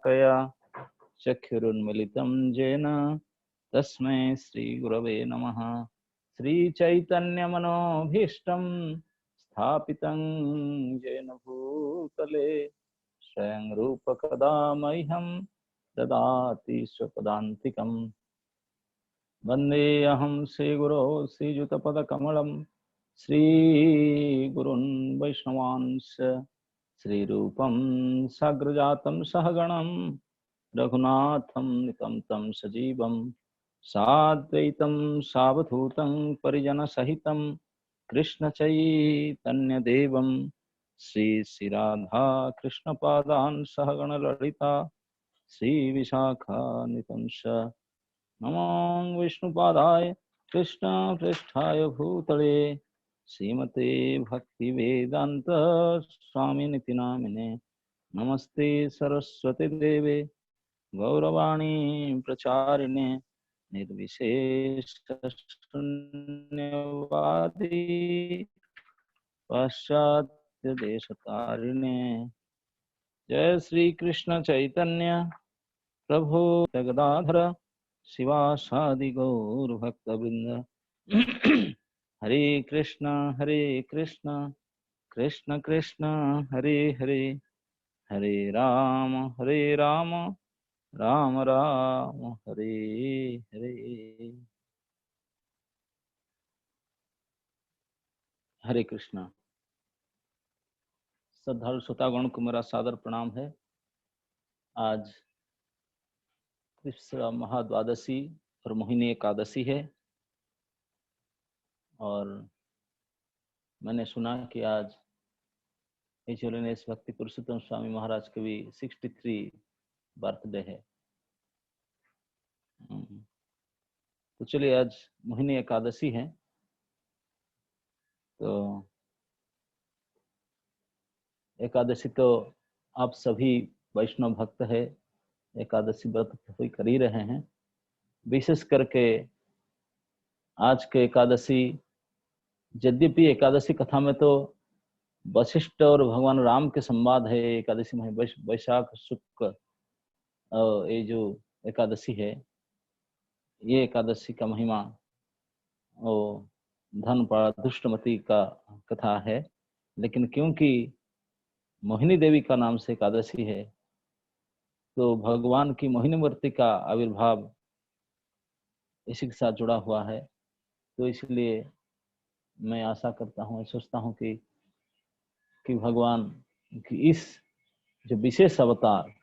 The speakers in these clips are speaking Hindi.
शलाकया चक्षुरुन्मिलितं येन तस्मै श्रीगुरवे नमः। श्रीचैतन्यमनोभीष्टं स्थापितं येन भूतले स्वयं रूपकदा मह्यं ददाति स्वपदान्तिकम्। वन्देऽहं श्रीगुरो श्रीयुतपदकमलं श्रीगुरुन् वैष्णवांश्च श्रीरूपं साग्रजातं सहगणं रघुनाथं नितं तं सजीवं साद्वैतं सावधूतं परिजनसहितं कृष्णचैतन्यदेवं श्रीराधा कृष्णपादान् सहगणललिता श्रीविशाखान्वितं च नमो विष्णुपादाय कृष्ण पृष्ठाय भूतले श्रीमते भक्तिवेदांत स्वामिनिति नामिने। नमस्ते सरस्वती देवे गौरवाणी प्रचारिणे निर्विशेष शून्यवादी पाश्चात्य देशतारिणे। जय श्री कृष्ण चैतन्य प्रभु जगदाधर शिवासादि गौर भक्तवृंद। हरे कृष्ण कृष्ण कृष्ण हरे हरे, हरे राम राम राम हरे हरे। हरे कृष्ण। श्रद्धालु श्रोतागण को मेरा सादर प्रणाम है। आज कृष्ण महाद्वादशी और मोहिनी एकादशी है और मैंने सुना कि आज एच भक्ति पुरुषोत्तम स्वामी महाराज के भी 63 बर्थडे है। तो चलिए आज मोहिनी एकादशी है, तो एकादशी तो आप सभी वैष्णव भक्त है एकादशी व्रत तो कर ही रहे हैं। विशेष करके आज के एकादशी, यद्यपि एकादशी कथा में तो वशिष्ठ और भगवान राम के संवाद है। एकादशी में वैशाख शुक्ल ये जो एकादशी है, ये एकादशी का महिमा वो धनपाल दुष्टमती का कथा है, लेकिन क्योंकि मोहिनी देवी का नाम से एकादशी है तो भगवान की मोहिनी मूर्ति का आविर्भाव इसी के साथ जुड़ा हुआ है। तो इसलिए मैं आशा करता हूँ, सोचता हूँ कि भगवान की इस जो विशेष अवतार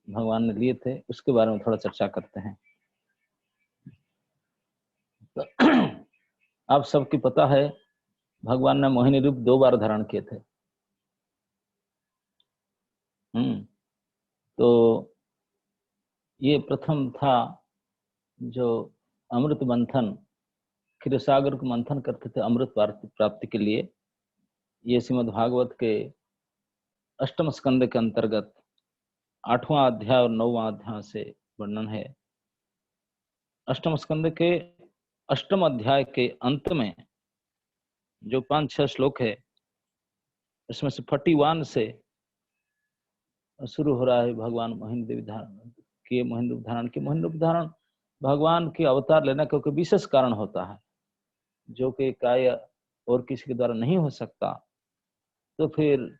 भगवान ने लिए थे उसके बारे में थोड़ा चर्चा करते हैं। तो आप सबकी पता है भगवान ने मोहिनी रूप 2 बार धारण किए थे। तो ये प्रथम था जो अमृत मंथन, क्षीरसागर को मंथन करते थे अमृत प्राप्ति के लिए। ये श्रीमद् भागवत के 8वें स्कंद के अंतर्गत 8वां अध्याय और 9वां अध्याय से वर्णन है। 8वें स्कंद के 8वें अध्याय के अंत में जो 5-6 श्लोक है, इसमें से 41 से शुरू हो रहा है भगवान मोहिनी देवी धारण किए, मोहिनी रूप धारण किए। मोहिनी रूप धारण भगवान के अवतार लेना क्योंकि विशेष कारण होता है जो कि कार्य और किसी के द्वारा नहीं हो सकता, तो फिर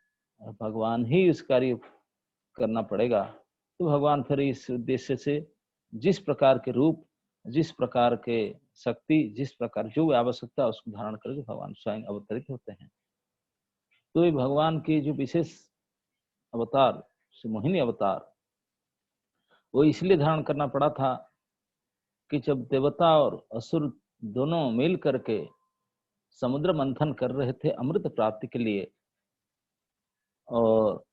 भगवान ही इस कार्य करना पड़ेगा। तो भगवान फिर इस उद्देश्य से जिस प्रकार के रूप, जिस प्रकार के शक्ति, जिस प्रकार जो आवश्यकता है उसको धारण करके भगवान स्वयं अवतरित होते हैं। तो ये भगवान की जो विशेष अवतार मोहिनी अवतार वो इसलिए धारण करना पड़ा था कि जब देवता और असुर दोनों मिल करके समुद्र मंथन कर रहे थे अमृत प्राप्ति के लिए, और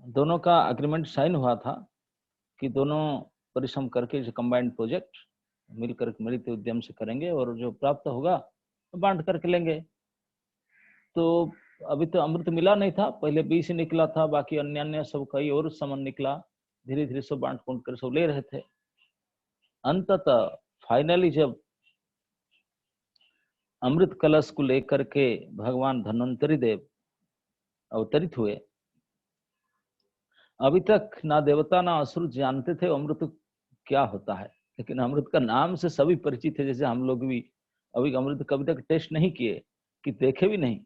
दोनों का एग्रीमेंट साइन हुआ था कि दोनों परिश्रम करके जो कंबाइंड प्रोजेक्ट मिलकर मिलित उद्यम से करेंगे और जो प्राप्त होगा तो बांट करके लेंगे। तो अभी तो अमृत मिला नहीं था, पहले 20 निकला था, बाकी अन्य सब कई और सामान निकला, धीरे धीरे सब बांट बांट कर सब ले रहे थे। अंततः फाइनली जब अमृत कलश को लेकर के भगवान धन्वंतरी देव अवतरित हुए अभी तक ना देवता ना असुर जानते थे अमृत क्या होता है, लेकिन अमृत का नाम से सभी परिचित है। जैसे हम लोग भी अभी अमृत कभी तक टेस्ट नहीं किए, कि देखे भी नहीं,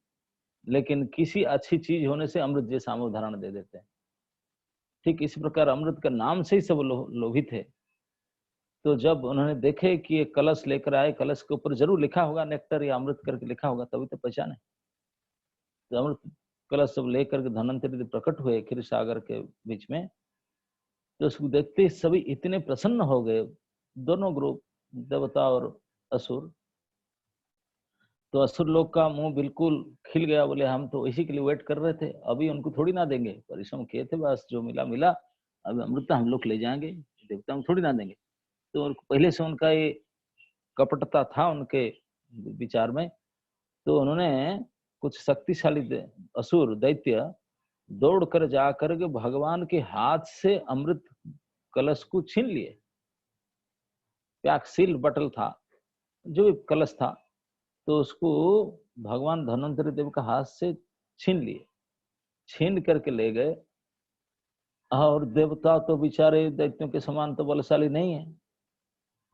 लेकिन किसी अच्छी चीज होने से अमृत जैसा हम उदाहरण दे देते हैं। ठीक इसी प्रकार अमृत का नाम से ही सब लोभित है। तो जब उन्होंने देखे कि ये कलश लेकर आए, कलश के ऊपर जरूर लिखा होगा नेक्टर या अमृत करके लिखा होगा, तभी तो पहचाने। तो अमृत कलश सब लेकर के धन्वंतरि प्रकट हुए क्षीर सागर के बीच में। तो उसको देखते ही सभी इतने प्रसन्न हो गए, दोनों ग्रुप, देवता और असुर। तो असुर लोग का मुंह बिल्कुल खिल गया, बोले हम तो इसी के लिए वेट कर रहे थे, अभी उनको थोड़ी ना देंगे, परिश्रम किए थे, बस जो मिला मिला, अब अमृत हम लोग ले जाएंगे, देवता हम थोड़ी ना देंगे। तो पहले से उनका ये कपटता था उनके विचार में। तो उन्होंने कुछ शक्तिशाली असुर दैत्य दौड़ कर जाकर के भगवान के हाथ से अमृत कलश को छीन लिए। सील बटल था, जो भी कलश था, तो उसको भगवान धन्वंतरि देव का हाथ से छीन लिए, छीन करके ले गए। और देवता तो बेचारे दैत्यों के समान तो बलशाली नहीं है,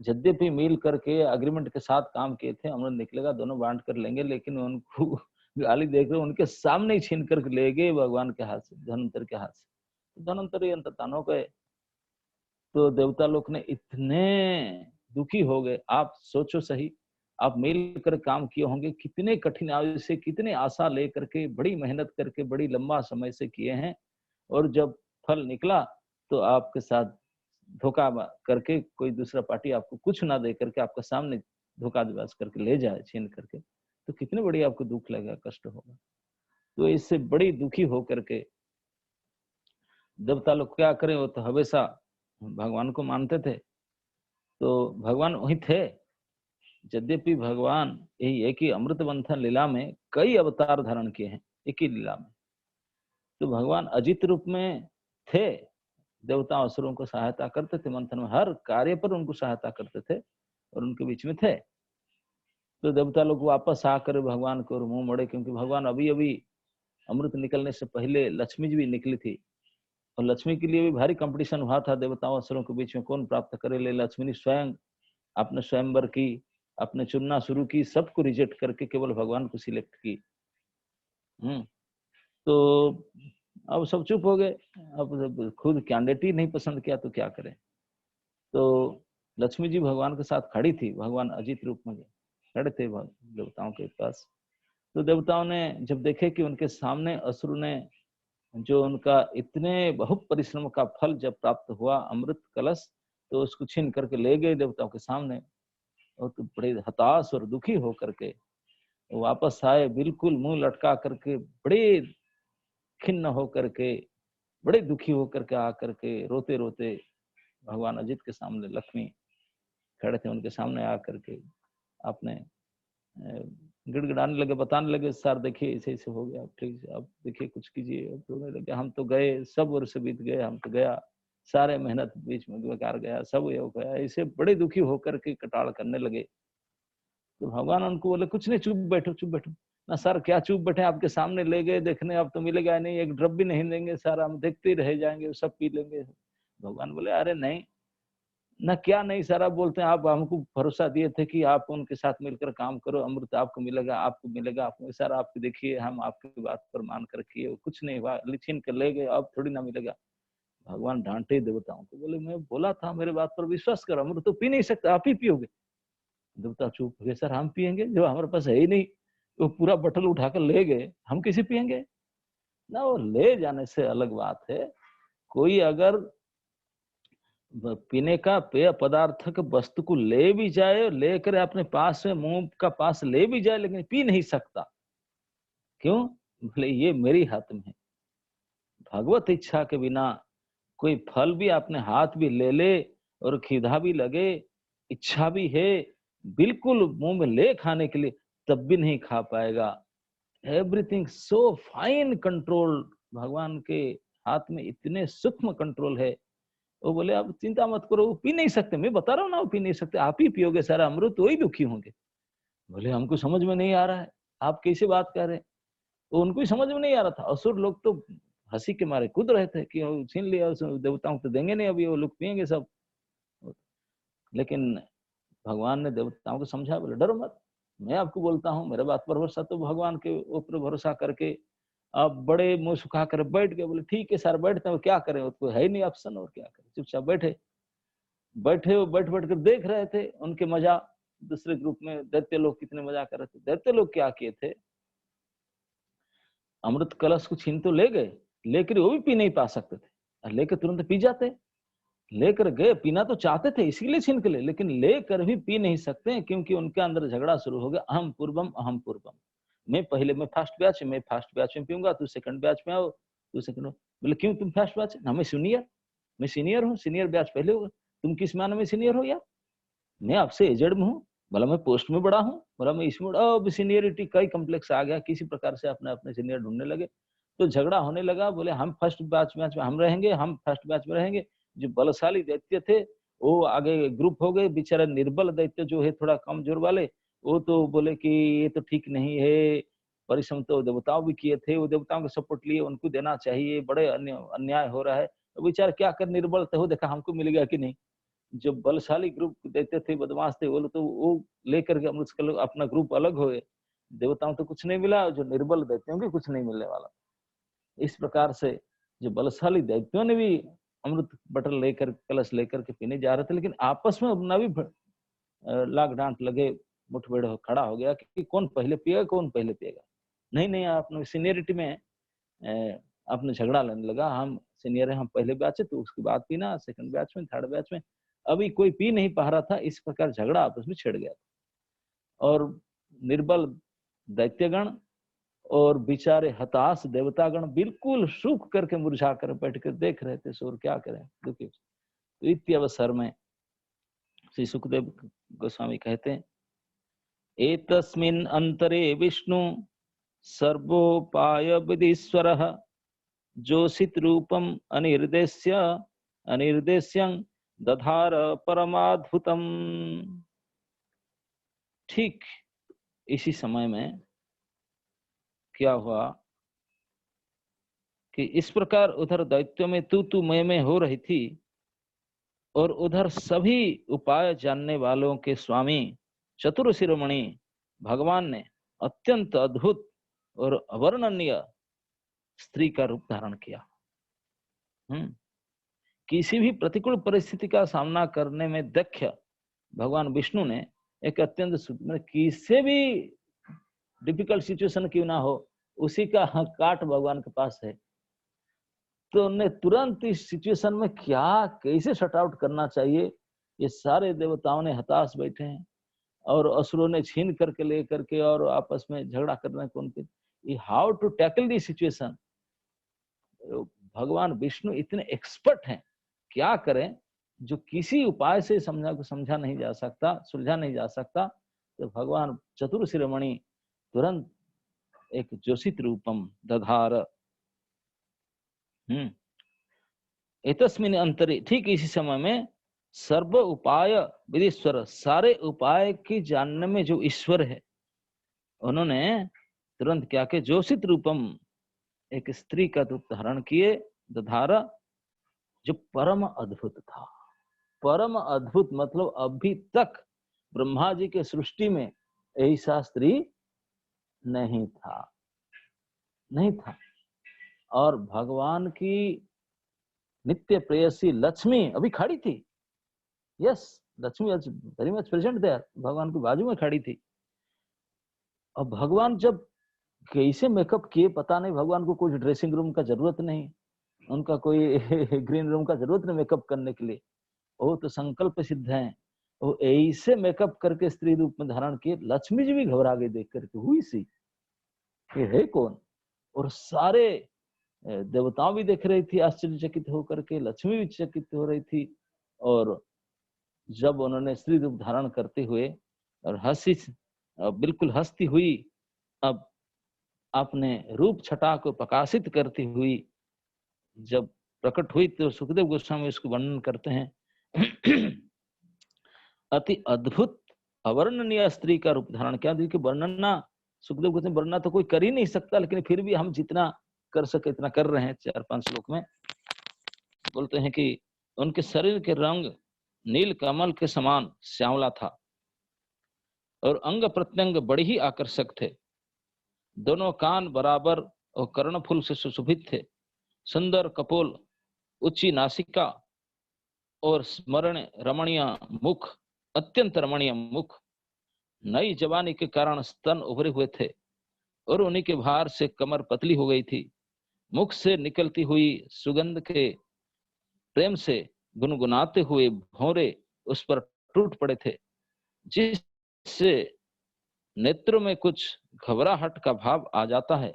यद्यपि मिल करके अग्रीमेंट के साथ काम किए थे, अमृत निकलेगा दोनों बांट कर लेंगे, लेकिन उनको गाली देकर उनके सामने ही छीन करके ले गए भगवान के हाथ से, धन्वंतरि के हाथ से। धन्वंतरि अंतर्धान हो गए। तो देवता लोग ने इतने दुखी हो गए, आप सोचो सही, आप मिलकर काम किए होंगे, कितने कठिनाई से, कितने आशा लेकर के, बड़ी मेहनत करके, बड़ी लंबा समय से किए हैं, और जब फल निकला तो आपके साथ धोखा करके कोई दूसरा पार्टी आपको कुछ ना दे करके आपके सामने धोखाधड़ी करके ले जाए, छीन करके, तो कितने बड़ी आपको दुख लगेगा, कष्ट होगा। तो इससे बड़ी दुखी होकर के देवता लोग क्या करें, वो तो हमेशा भगवान को मानते थे, तो भगवान वही थे। यद्यपि भगवान यही एक ही अमृत मंथन लीला में कई अवतार धारण किए हैं, एक ही लीला में। तो भगवान अजित रूप में थे, देवता असुरों को सहायता करते थे, मंथन में हर कार्य पर उनको सहायता करते थे और उनके बीच में थे। तो देवता लोग वापस आकर भगवान को मुंह मोड़े, क्योंकि भगवान अभी अभी अमृत निकलने से पहले लक्ष्मी जी भी निकली थी, और लक्ष्मी के लिए भी भारी कंपटीशन हुआ था देवताओं असुरों के बीच में, कौन प्राप्त करे। ले लक्ष्मी ने स्वयं अपने स्वयंवर की, अपने चुनना शुरू की, सबको रिजेक्ट करके केवल भगवान को सिलेक्ट की। तो अब सब चुप हो गए, अब खुद कैंडिडेट ही नहीं पसंद किया तो क्या करें। तो लक्ष्मी जी भगवान के साथ खड़ी थी, भगवान अजित रूप में खड़े थे देवताओं के पास। तो देवताओं ने जब देखे कि उनके सामने असुर ने जो उनका इतने बहुत परिश्रम का फल जब प्राप्त हुआ, अमृत कलश, तो उसको छीन करके ले गए देवताओं के सामने, और तो बड़े हताश और दुखी होकर के वापस आए, बिल्कुल मुंह लटका करके, बड़े खिन्न होकर के, बड़े दुखी होकर के आकर के रोते रोते भगवान अजित के सामने लक्ष्मी खड़े थे, उनके सामने आकर के आपने गिड़गिड़ाने लगे, बताने लगे, सर देखिए ऐसे ऐसे हो गया, प्लीज अब देखिए कुछ कीजिए। अब रोने लगे, हम तो गए, सब वर्ष बीत गए, हम तो गया, सारे मेहनत बीच में बेकार गया, सब ये हो गया, ऐसे बड़े दुखी होकर के कटाड़ करने लगे। तो भगवान उनको बोले कुछ नहीं, चुप बैठो, चुप बैठो ना सर, क्या चुप बैठे, आपके सामने ले गए देखने, अब तो मिलेगा नहीं, एक ड्रॉप भी नहीं देंगे सर, हम देखते ही रह जाएंगे, सब पी लेंगे। भगवान बोले अरे नहीं ना, क्या नहीं सर, आप बोलते हैं, आप हमको भरोसा दिए थे कि आप उनके साथ मिलकर काम करो, अमृत आपको मिलेगा, आपको मिलेगा, आपको। सर आपको देखिए, हम आपकी बात पर मान कर किए, कुछ नहीं हुआ, छीन कर ले गए, अब थोड़ी ना मिलेगा। भगवान डांटे देवताओं को, बोले मैं बोला था मेरे बात पर विश्वास करो, अमृत तो पी नहीं सकता, आप ही पियोगे। देवता चुप हो गए, सर हम पियेंगे, जो हमारे पास है ही नहीं, वो पूरा बटल उठाकर ले गए, हम कैसे पियेंगे ना। वो ले जाने से अलग बात है, कोई अगर पीने का पेय पदार्थ के वस्तु को ले भी जाए, लेकर अपने पास में मुंह का पास ले भी जाए, लेकिन पी नहीं सकता, क्यों? बोले ये मेरी हाथ में है। भगवत इच्छा के बिना कोई फल भी अपने हाथ भी ले ले और खिदा भी लगे, इच्छा भी है, बिल्कुल मुंह में ले खाने के लिए, तब भी नहीं खा पाएगा। एवरीथिंग सो फाइन कंट्रोल, भगवान के हाथ में इतने सूक्ष्म कंट्रोल है। वो बोले अब चिंता मत करो, वो पी नहीं सकते, मैं बता रहा हूँ ना, वो पी नहीं सकते, आप ही पियोगे सारा अमृत, वही दुखी होंगे। बोले हमको समझ में नहीं आ रहा है, आप कैसे बात कर रहे हैं। तो उनको ही समझ में नहीं आ रहा था। असुर लोग तो हंसी के मारे कूद रहे थे कि छीन लिया, उस देवताओं को तो देंगे नहीं, अभी वो लोग पिएंगे सब। लेकिन भगवान ने देवताओं को समझा, बोले डरो मत, मैं आपको बोलता हूँ, मेरे बात पर भरोसा। तो भगवान के ऊपर भरोसा करके आप बड़े मुंह सुखा कर बैठ गए। बोले ठीक है सर, बैठते हैं, क्या करें, उसको है ही नहीं ऑप्शन, और क्या करें, चुपचाप बैठे। बैठे वो बैठ बैठ कर देख रहे थे उनके मजा। दूसरे ग्रुप में दैत्य लोग कितने मजा कर रहे थे। दैत्य लोग क्या किए थे, अमृत कलश को छीन तो ले गए, लेकर वो भी पी नहीं पा सकते थे, लेकर तुरंत पी जाते। लेकर गए, पीना तो चाहते थे इसीलिए छीन के ले, लेकिन लेकर भी पी नहीं सकते, क्योंकि उनके अंदर झगड़ा शुरू हो गया, अहम पूर्वम अहम पूर्वम। मैं फर्स्ट बैच, मैं फर्स्ट बैच में पीऊंगा, तू सेकंड बैच में आओ, तू सेकंड। बोले क्यों तुम फर्स्ट बैच? ना मैं सीनियर, मैं सीनियर हूँ, सीनियर बैच पहले होगा। तुम किस माने में सीनियर हो यार? मैं आपसे एजेड में हूँ। बोला मैं पोस्ट में बड़ा हूँ। बोला मैं इसमें बड़ा। अब सीनियरिटी का ही कम्प्लेक्स आ गया, किसी प्रकार से अपने अपने सीनियर ढूंढने लगे, तो झगड़ा होने लगा। बोले हम फर्स्ट बैच में हम रहेंगे, हम फर्स्ट बैच में रहेंगे। जो बलशाली दैत्य थे वो आगे ग्रुप हो गए, बेचारा निर्बल दैत्य जो है थोड़ा कमजोर वाले, वो तो बोले कि ये तो ठीक नहीं है, परिश्रम तो देवताओं भी किए थे, वो देवताओं को सपोर्ट लिए, उनको देना चाहिए, बड़े अन्याय हो रहा है। तो बेचारा क्या कर, निर्बल थे वो, देखा हमको मिल गया कि नहीं। जो बलशाली ग्रुप देते थे, बदमाश थे वो लोग, तो वो लेकर के अमृत कलश अपना ग्रुप अलग हो गए। देवताओं तो कुछ नहीं मिला, जो निर्बल दैत्यों को कुछ नहीं मिलने वाला। इस प्रकार से जो बलशाली दैत्यों ने भी अमृत बटल लेकर, कलश लेकर के पीने जा रहे थे, लेकिन आपस में अपना भी लाग डांट लगे, मुठभेड़ खड़ा हो गया कि कौन पहले पिएगा, कौन पहले पिएगा। नहीं नहीं, आपने सीनियरिटी में आपने झगड़ा लेने लगा, हम सीनियर है, हम पहले बैच है, तो उसके बाद पीना, सेकंड बैच में, थर्ड बैच में। अभी कोई पी नहीं पा रहा था, इस प्रकार झगड़ा आपस में छिड़ गया। और निर्बल दैत्यगण और बेचारे हताश देवतागण बिल्कुल सूख करके मुरझा कर बैठ कर देख रहे थे, सो क्या करें, दुखी। तो इतने अवसर में श्री सुखदेव गोस्वामी कहते हैं, एतस्मिन् अंतरे विष्णु सर्वोपाय विधीश्वरः जोषित रूपम अनिर्देश्य अनिर्देश्यं दधार परमाद्भुतम। ठीक इसी समय में क्या हुआ कि इस प्रकार उधर दैत्य में तू मैं हो रही थी, और उधर सभी उपाय जानने वालों के स्वामी चतुर शिरोमणि भगवान ने अत्यंत अद्भुत और अवर्णनीय स्त्री का रूप धारण किया। किसी भी प्रतिकूल परिस्थिति का सामना करने में दक्ष भगवान विष्णु ने एक अत्यंत किसी भी डिफिकल्ट सिचुएशन क्यों ना हो, उसी का काट भगवान के पास है। तो उन्हें तुरंत इस सिचुएशन में क्या कैसे शट आउट करना चाहिए, ये सारे देवताओं ने हताश बैठे हैं, और असुरों ने छीन करके ले करके और आपस में झगड़ा करने को उनके, how to tackle the situation. भगवान विष्णु इतने एक्सपर्ट हैं, क्या करें, जो किसी उपाय से समझा नहीं जा सकता, सुलझा नहीं जा सकता। तो भगवान चतुर शिरोमणि तुरंत एक जोषित रूपम दधार। एतस्मिन् अंतरे, ठीक इसी समय में सर्व उपाय विधीश्वर, सारे उपाय की जानने में जो ईश्वर है, उन्होंने तुरंत क्या के जोषित रूपम, एक स्त्री का रूप धारण किए, दधारा, जो परम अद्भुत था। परम अद्भुत मतलब अभी तक ब्रह्मा जी के सृष्टि में ऐसा स्त्री नहीं था, नहीं था। और भगवान की नित्य प्रेयसी लक्ष्मी अभी खड़ी थी। Yes, Lakshmi very much present there, भगवान की बाजू में खड़ी थी। और भगवान जब कैसे मेकअप किए पता नहीं, भगवान को कुछ ड्रेसिंग रूम का जरूरत नहीं, उनका कोई ग्रीन रूम का जरूरत नहीं मेकअप करने के लिए, वो तो संकल्प सिद्ध है। वो ऐसे मेकअप करके स्त्री रूप में धारण किए, लक्ष्मी जी भी घबरा गई देख करके, हुई सी ये है कौन। और सारे देवताओं भी देख रही थी आश्चर्यचकित होकर के, लक्ष्मी भी चकित हो रही थी। और जब उन्होंने स्त्री रूप धारण करते हुए और बिल्कुल हंसती हुई अब अपने रूप छटा को प्रकाशित करती हुई जब प्रकट हुई, तो सुखदेव गोस्वामी इसको वर्णन करते हैं, अति अद्भुत अवर्णनीय स्त्री का रूप धारण किया। देखिए वर्णना, सुखदेव गोस्वामी वर्णना तो कोई कर ही नहीं सकता, लेकिन फिर भी हम जितना कर सके इतना कर रहे हैं 4-5 श्लोक में। बोलते हैं कि उनके शरीर के रंग नील कमल के समान श्यामला था और अंग प्रत्यंग बड़े ही आकर्षक थे। दोनों कान बराबर और कर्णफूल से सुशोभित थे। सुंदर कपोल, ऊंची नासिका और स्मरण रमणीय मुख, अत्यंत रमणीय मुख। नई जवानी के कारण स्तन उभरे हुए थे और उन्हीं के भार से कमर पतली हो गई थी। मुख से निकलती हुई सुगंध के प्रेम से गुनगुनाते हुए भौरे उस पर टूट पड़े थे, जिससे नेत्रों में कुछ घबराहट का भाव आ जाता है।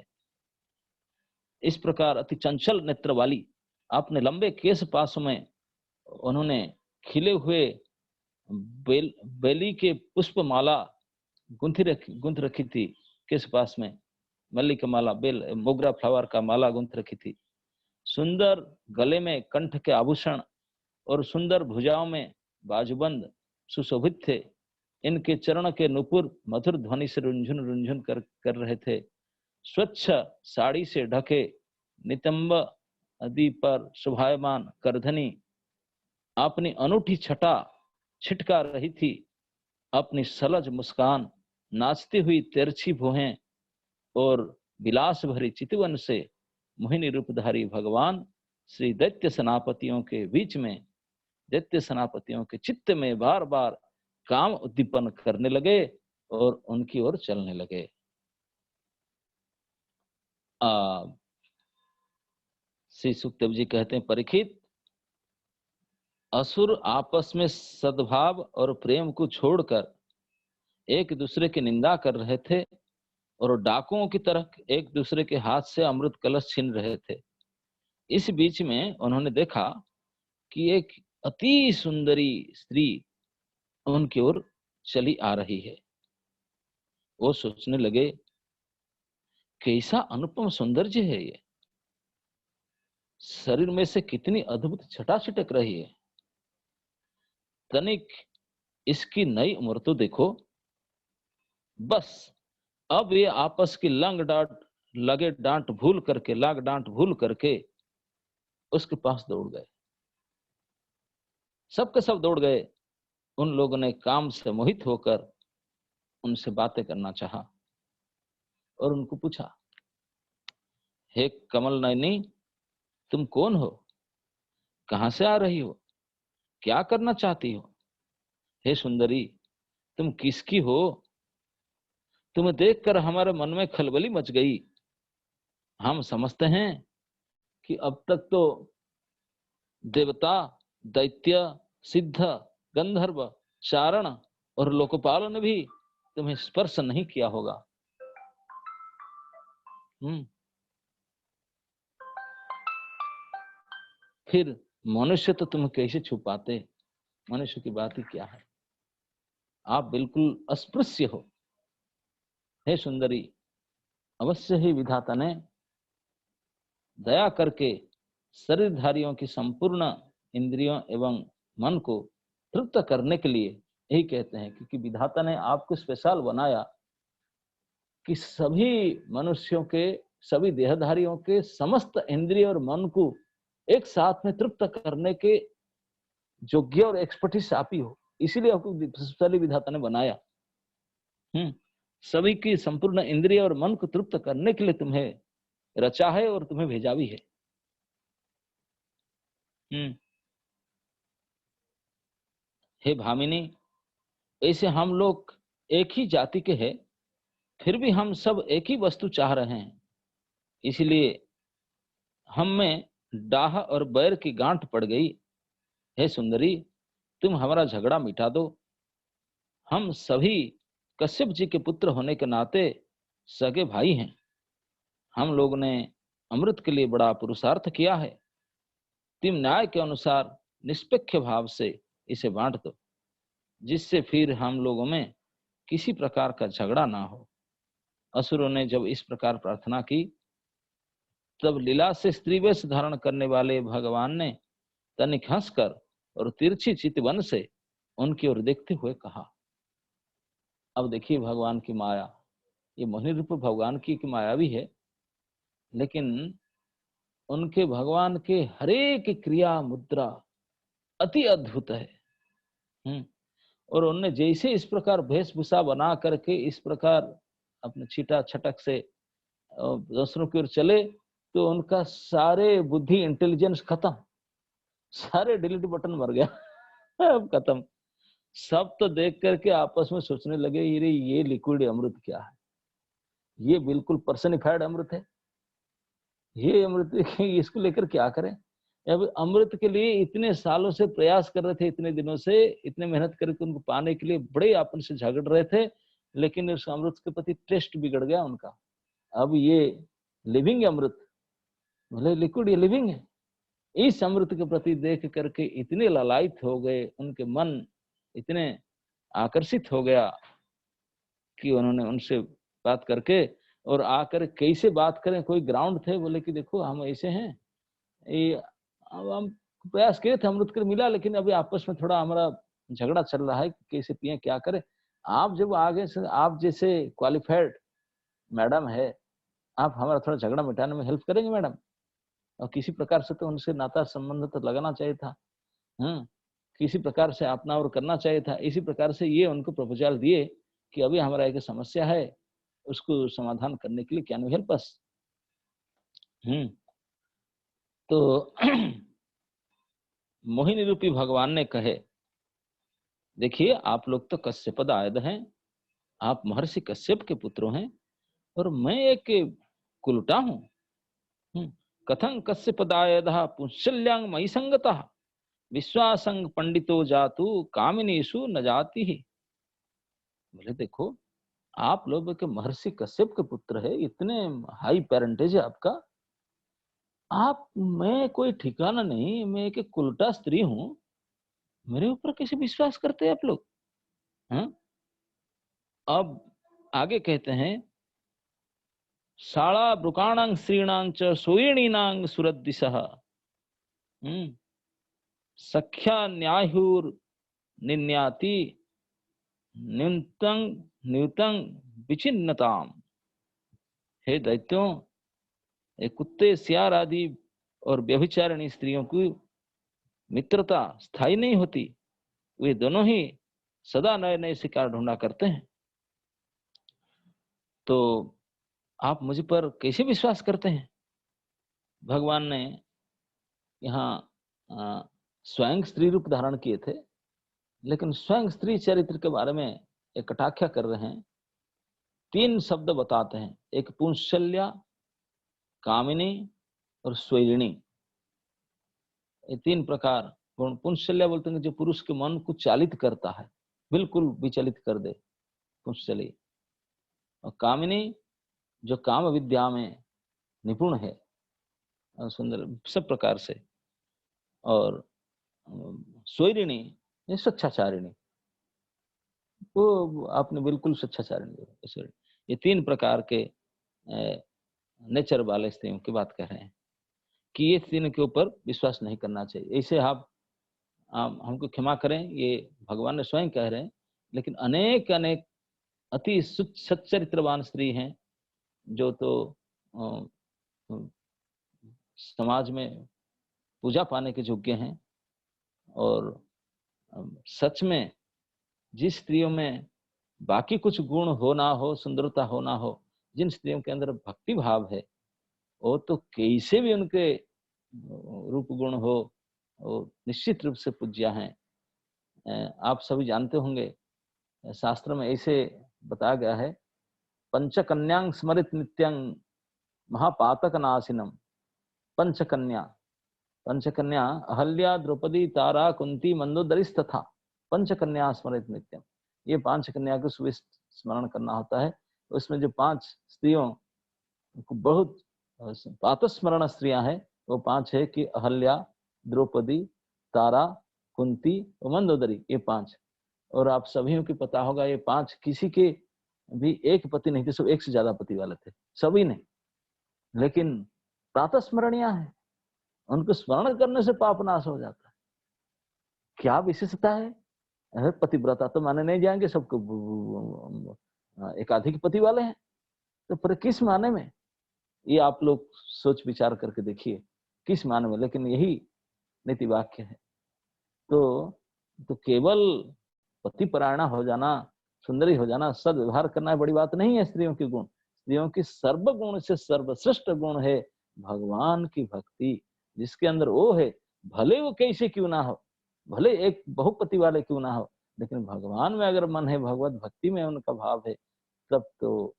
इस प्रकार अति चंचल नेत्र वाली, अपने लंबे केश पास में उन्होंने खिले हुए बेली के पुष्प माला गूंथ रखी थी। केश पास में मल्ली का माला, बेल मोगरा फ्लावर का माला गूंथ रखी थी। सुंदर गले में कंठ के आभूषण और सुंदर भुजाओं में बाजूबंद सुशोभित थे। इनके चरण के नुपुर मधुर ध्वनि से रुंझुन रुंझुन कर रहे थे। स्वच्छ साड़ी से ढके नितंब आदि पर शोभायमान करधनी अपनी अनूठी छटा छिटका रही थी। अपनी सलज मुस्कान, नाचती हुई तिरछी भुहें और विलास भरी चितवन से मोहिनी रूपधारी भगवान श्री दैत्य सेनापतियों के बीच में, दैत्य सेनापतियों के चित्त में बार बार काम उद्दीपन करने लगे और उनकी ओर चलने लगे। श्री सुखदेव जी कहते हैं, परीक्षित, असुर आपस में सद्भाव और प्रेम को छोड़कर एक दूसरे की निंदा कर रहे थे और डाकुओं की तरह एक दूसरे के हाथ से अमृत कलश छीन रहे थे। इस बीच में उन्होंने देखा कि एक अति सुंदरी स्त्री उनकी ओर चली आ रही है। वो सोचने लगे, कैसा अनुपम सौंदर्य है ये, शरीर में से कितनी अद्भुत छटा छिटक रही है। तनिक इसकी नई उम्र तो देखो। बस अब ये आपस की लाग डांट भूल करके उसके पास दौड़ गए। सबके सब दौड़ गए। उन लोगों ने काम से मोहित होकर उनसे बातें करना चाहा और उनको पूछा, हे कमल नयनी, तुम कौन हो? कहां से आ रही हो? क्या करना चाहती हो? हे सुंदरी, तुम किसकी हो? तुम्हें देखकर हमारे मन में खलबली मच गई। हम समझते हैं कि अब तक तो देवता, दैत्य, सिद्ध, गंधर्व, चारण और लोकपाल ने भी तुम्हें स्पर्श नहीं किया होगा। फिर मनुष्य तो तुम कैसे छुपाते? मनुष्य की बात ही क्या है, आप बिल्कुल अस्पृश्य हो। हे सुंदरी, अवश्य ही विधाता ने दया करके शरीरधारियों की संपूर्ण इंद्रियों एवं मन को तृप्त करने के लिए, यही कहते हैं क्योंकि विधाता ने आपको स्पेशल बनाया कि सभी मनुष्यों के, सभी देहधारियों के समस्त इंद्रिय और मन को एक साथ में तृप्त करने के योग्य और एक्सपर्टीज आप ही हो। इसीलिए आपको स्पेशली विधाता ने बनाया। सभी की संपूर्ण इंद्रिय और मन को तृप्त करने के लिए तुम्हें रचा है और तुम्हें भेजा भी है। हे भामिनी, ऐसे हम लोग एक ही जाति के हैं, फिर भी हम सब एक ही वस्तु चाह रहे हैं। इसलिए हम में डाह और बैर की गांठ पड़ गई। हे सुंदरी, तुम हमारा झगड़ा मिटा दो। हम सभी कश्यप जी के पुत्र होने के नाते सगे भाई हैं। हम लोगों ने अमृत के लिए बड़ा पुरुषार्थ किया है। तुम न्याय के अनुसार निष्पक्ष भाव से इसे बांट दो, जिससे फिर हम लोगों में किसी प्रकार का झगड़ा ना हो। असुरों ने जब इस प्रकार प्रार्थना की, तब लीला से स्त्री वेश धारण करने वाले भगवान ने तनिक हंसकर और तिरछी चितवन से उनकी ओर देखते हुए कहा। अब देखिए भगवान की माया, ये मोहिनी रूप भगवान की माया भी है, लेकिन उनके भगवान के हरेक क्रिया मुद्रा अति अद्भुत है। और उनने जैसे इस प्रकार वेशभूषा बना करके इस प्रकार अपने छीटा छटक से दूसरों की ओर चले, तो उनका सारे बुद्धि इंटेलिजेंस खत्म, सारे डिलीट बटन मर गया। अब खत्म। सब तो देख करके आपस में सोचने लगे, ये लिक्विड अमृत क्या है, ये बिल्कुल पर्सनिफाइड अमृत है, ये अमृत इसको लेकर क्या करें। अब अमृत के लिए इतने सालों से प्रयास कर रहे थे, इतने दिनों से इतने मेहनत करके उनको पाने के लिए बड़े अपन से झगड़ रहे थे, लेकिन उस अमृत के प्रति टेस्ट बिगड़ गया उनका। अब ये लिविंग अमृत, भले लिक्विड, ये लिविंग है। इस अमृत के प्रति देख करके इतने लालायित हो गए, उनके मन इतने आकर्षित हो गया कि उन्होंने उनसे बात करके और आकर कैसे बात करें, कोई ग्राउंड थे, बोले कि देखो हम ऐसे हैं, ये अब हम प्रयास किए थे, अमृत कर मिला, लेकिन अभी आपस में थोड़ा हमारा झगड़ा चल रहा है कि कैसे पिए क्या करें। आप जब आगे से, आप जैसे क्वालिफाइड मैडम है, आप हमारा थोड़ा झगड़ा मिटाने में हेल्प करेंगे मैडम। और किसी प्रकार से तो उनसे नाता संबंध तो लगाना चाहिए था, किसी प्रकार से अपना और करना चाहिए था। इसी प्रकार से ये उनको प्रपोजल दिए कि अभी हमारा एक समस्या है, उसको समाधान करने के लिए कैन यू हेल्प अस। तो मोहिनी रूपी भगवान ने कहे, देखिए आप लोग तो कश्यपद आयद हैं, आप महर्षि कश्यप के पुत्र हैं, और मैं एक कुलटा हूँ। कथं कश्यपदायदः पुंसल्यां मयि संगतः विश्वासंग पंडितो जातु कामिनीषु न जाति ही। बोले देखो, आप लोग के महर्षि कश्यप के पुत्र है, इतने हाई पेरेंटेज है आपका, आप, मैं कोई ठिकाना नहीं, मैं एक कुलटा स्त्री हूं, मेरे ऊपर कैसे विश्वास करते हैं आप लोग। अब आगे कहते हैं, शाला ब्रुकाणां स्त्रीणां च सोयिणीनां सुरद्दिशः सख्या न्याहुर निन्याति न्यूनतं न्यूतं विचिन्नताम। हे दैत्यों, कुत्ते सियार आदि और व्यभिचारिणी स्त्रियों की मित्रता स्थायी नहीं होती, वे दोनों ही सदा नए नए शिकार ढूंढा करते हैं। तो आप मुझ पर कैसे विश्वास करते हैं। भगवान ने यहाँ स्वयं स्त्री रूप धारण किए थे, लेकिन स्वयं स्त्री चरित्र के बारे में एक कटाक्षा कर रहे हैं। 3 शब्द बताते हैं, एक पुंसल्या, कामिनी और स्वैरिणी। ये 3 प्रकार। पुंसल्या बोलते हैं जो पुरुष के मन को चालित करता है, बिल्कुल विचलित कर दे, पुंसली। और कामिनी जो काम विद्या में निपुण है, सुंदर सब प्रकार से। और स्वैरिणी ये स्वच्छाचारिणी, वो आपने बिल्कुल स्वच्छाचारिणी। ये 3 प्रकार के नेचर वाले स्त्रियों की बात कर रहे हैं कि ये स्त्री के ऊपर विश्वास नहीं करना चाहिए। ऐसे आप हमको क्षमा करें, ये भगवान ने स्वयं कह रहे हैं, लेकिन अनेक अनेक अति सच्चरित्रवान स्त्री हैं जो तो समाज में पूजा पाने के योग्य हैं। और सच में जिस स्त्रियों में बाकी कुछ गुण हो ना हो, सुंदरता हो ना हो, जिन स्त्रियों के अंदर भक्ति भाव है, वो तो कैसे भी उनके रूप गुण हो, वो निश्चित रूप से पूज्य हैं। आप सभी जानते होंगे, शास्त्र में ऐसे बताया गया है, पंचकन्यां स्मरित नित्यं महापातक नाशिनम। पंचकन्या, पंचकन्या अहल्या, द्रौपदी, तारा, कुंती, मंदोदरी तथा पंचकन्या स्मरित नित्यम। ये 5 कन्या को सुबह स्मरण करना होता है। उसमें जो 5 स्त्रियों को बहुत पातस्मरण स्त्रियां हैं, वो 5 है कि अहल्या, द्रौपदी, तारा, कुंती और मंदोदरी, ये 5। और आप सभी को पता होगा, ये 5 किसी के भी एक पति नहीं थे, सब एक से ज्यादा पति वाले थे सभी ने, लेकिन प्रातस्मरणीय है, उनको स्मरण करने से पाप नाश हो जाता है। क्या विशेषता है। पतिव्रता तो माने नहीं जाएंगे, सबको एकाधिक पति वाले हैं, तो पर किस माने में, ये आप लोग सोच विचार करके देखिए। किस माने में, लेकिन यही नीति वाक्य है। तो केवल पतिपरायणा हो जाना, सुंदरी हो जाना, सद्व्यवहार करना बड़ी बात नहीं है। स्त्रियों के गुण, स्त्रियों की सर्वगुण से सर्वश्रेष्ठ गुण है भगवान की भक्ति। जिसके अंदर वो है, भले वो कैसे क्यों ना हो, भले एक बहुपति वाले क्यों ना हो, लेकिन भगवान में अगर मन है, भगवत भक्ति में उनका भाव है, तब तो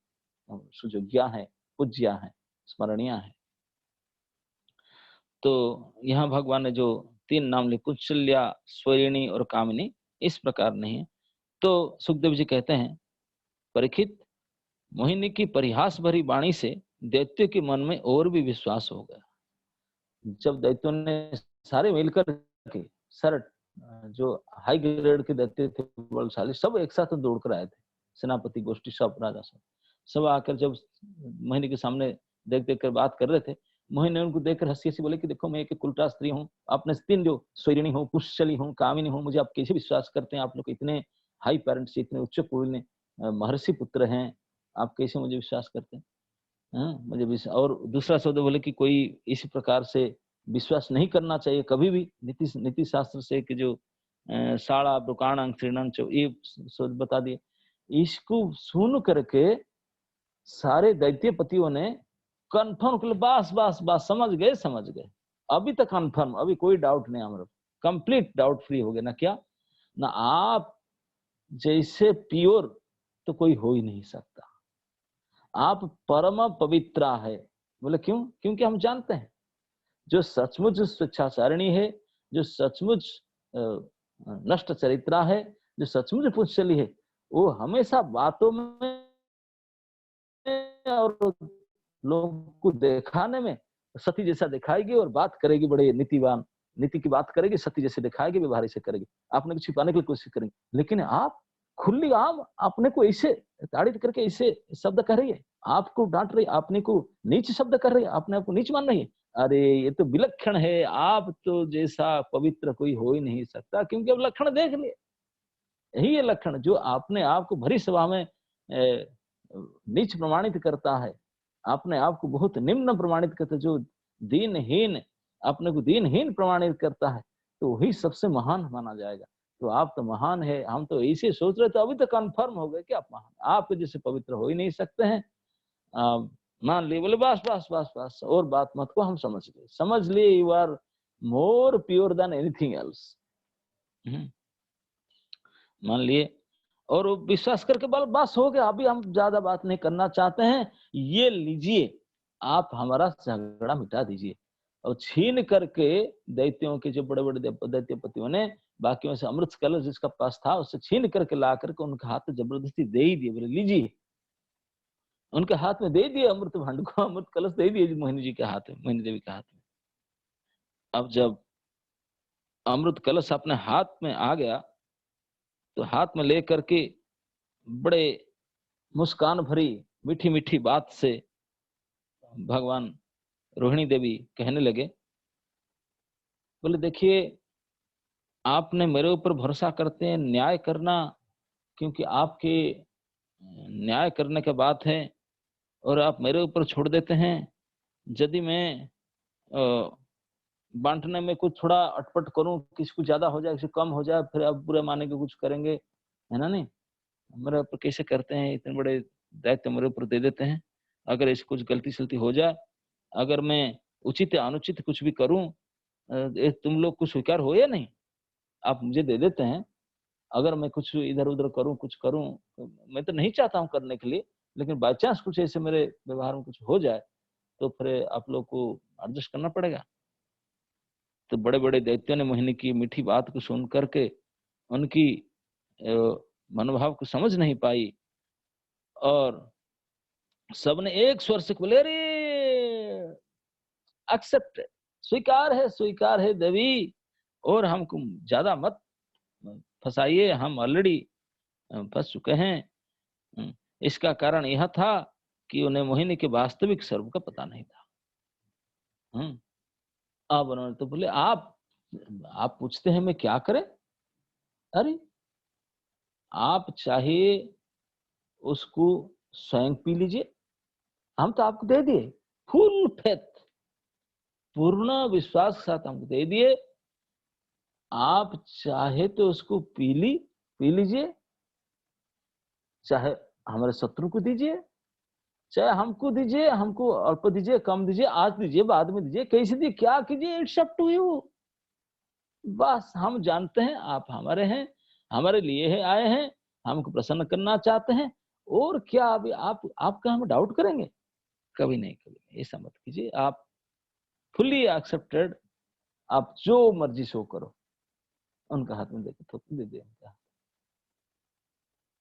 सुयोग्या है, पूज्या है, स्मरणीय है। तो यहाँ भगवान ने जो 3 नाम लिए, कुशल्या, स्वरिणी और कामिनी, इस प्रकार नहीं है। तो सुखदेव जी कहते हैं, परीक्षित, मोहिनी की परिहास भरी वाणी से दैत्य के मन में और भी विश्वास हो गया। जब दैत्यों ने सारे मिलकर के, सर जो हाई ग्रेड के दैत्य थे, बलशाली, सब एक साथ दौड़ कर आए थे, सेनापति गोष्ठी सब, राजा सब आकर जब मोहिनी के सामने देख देख कर बात कर रहे थे, मोहिनी ने उनको देखकर हंसी हंसी बोले कि देखो, मैं एक कुलटा स्त्री हूँ, आपने 3 जो स्वरिणी हूँ, पुष्यली हूँ, कामिनी हूँ, मुझे आप कैसे विश्वास करते हैं? आप लोग इतने हाई पेरेंट्स, इतने उच्च कुल महर्षि पुत्र हैं, आप कैसे मुझे विश्वास करते हैं? मुझे और दूसरा शब्द बोले कि कोई इसी प्रकार से विश्वास नहीं करना चाहिए कभी भी। नीति शास्त्र से कि जो साड़ा दुकान श्रीणन, ये शब्द बता दिए। इसको सुन करके सारे दैत्यपतियों ने कन्फर्म कर, बस बस बस, समझ गए, अभी तक कन्फर्म, अभी कोई डाउट नहीं, हमारा कंप्लीट डाउट फ्री हो गया ना। क्या ना, आप जैसे प्योर तो कोई हो ही नहीं सकता, आप परम पवित्रा है। बोले क्यों? क्योंकि हम जानते हैं जो सचमुच स्वेच्छाचारिणी है, जो सचमुच नष्ट चरित्रा है, जो सचमुच पुष्यली है, वो हमेशा बातों में और लोगों को दिखाने में सती जैसा दिखाएगी, और बात करेगी बड़े नीतिवान, नीति की बात करेगी, सती जैसे दिखाएगी, व्यवहार से करेगी, आपने को छिपाने की कोशिश करेंगे। लेकिन आप खुली आम अपने को ऐसे ताड़ित करके ऐसे शब्द कर रही है, आपको डांट रही, अपने को नीच शब्द कर रही है, अपने आपको नीच मान रही है। अरे ये तो विलक्षण है, आप तो जैसा पवित्र कोई हो ही नहीं सकता, क्योंकि अब लक्षण देख लिए। यही है लक्षण जो आपने आपको भरी सभा में नीच प्रमाणित करता है, अपने आप को बहुत निम्न प्रमाणित करता है, जो दीनहीन, अपने को दीनहीन प्रमाणित करता है, तो वही सबसे महान माना जाएगा। तो आप तो महान है, हम तो ऐसे सोच रहे थे, अभी तो कंफर्म हो गए कि आप महान, आप जैसे पवित्र हो ही नहीं सकते हैं। मान लिए, बोले बस बस बस बस, और बात मत को, हम समझ लिए, you are more pure than anything else. मान लिए और विश्वास करके बस हो गया, अभी हम ज्यादा बात नहीं करना चाहते हैं, ये लीजिए, आप हमारा झगड़ा मिटा दीजिए। और छीन करके दैत्यों के, जो बड़े बड़े दैत्यपतियों ने बाकियों से अमृत कलश जिसका पास था, उससे छीन करके ला करके उनके हाथ में जबरदस्ती दे ही दिए, बोले लीजिए। उनके हाथ में दे दिए अमृत भांड को, अमृत कलश दे दिए मोहिनी जी के हाथ में, मोहिनी देवी के हाथ में। अब जब अमृत कलश अपने हाथ में आ गया, तो हाथ में लेकर के बड़े मुस्कान भरी मीठी मीठी बात से भगवान रोहिणी देवी कहने लगे, बोले देखिए, आपने मेरे ऊपर भरोसा करते हैं न्याय करना, क्योंकि आपके न्याय करने के बात है, और आप मेरे ऊपर छोड़ देते हैं। यदि मैं बांटने में कुछ थोड़ा अटपट करूं, किसी को ज्यादा हो जाए, किसी कम हो जाए, फिर आप बुरा माने के कुछ करेंगे, है ना? नहीं, मेरे ऊपर कैसे करते हैं, इतने बड़े दायित्व मेरे ऊपर दे देते हैं। अगर ऐसी कुछ गलती सलती हो जाए, अगर मैं उचित या अनुचित कुछ भी करूं, तुम लोग को स्वीकार हो या नहीं? आप मुझे दे देते हैं, अगर मैं कुछ इधर उधर करूं, कुछ करूं, तो मैं तो नहीं चाहता हूं करने के लिए, लेकिन बाई चांस कुछ ऐसे मेरे व्यवहार में कुछ हो जाए, तो फिर आप लोग को एडजस्ट करना पड़ेगा। तो बड़े बड़े दैत्यों ने मोहिनी की मीठी बात को सुन करके उनकी मनोभाव को समझ नहीं पाई, और सबने एक स्वर से बोले, अरे एक्सेप्ट, स्वीकार है देवी, और हमको ज्यादा मत फंसाइए, हम ऑलरेडी फंस चुके हैं। इसका कारण यह था कि उन्हें मोहिनी के वास्तविक स्वरूप का पता नहीं था। अब उन्होंने तो बोले, आप पूछते हैं मैं क्या करें? अरे आप चाहिए उसको स्वयं पी लीजिए, हम तो आपको दे दिए, फुल फेथ, पूर्ण विश्वास के साथ हमको दे दिए, आप चाहे तो उसको पी लीजिए, चाहे हमारे शत्रु को दीजिए, चाहे हमको दीजिए, हमको अल्प दीजिए, कम दीजिए, आज दीजिए, बाद में दीजिए, कैसे दीजिए, क्या कीजिए, इट्स अप टू यू। बस हम जानते हैं आप हमारे हैं, हमारे लिए है आए हैं, हमको प्रसन्न करना चाहते हैं, और क्या अभी आपका हम डाउट करेंगे? कभी नहीं, कभी नहीं। ऐसा मत कीजिए, आप फुल्ली एक्सेप्टेड, आप जो मर्जी शो करो। उनका हाथ में देके थोप दे दिया उनका।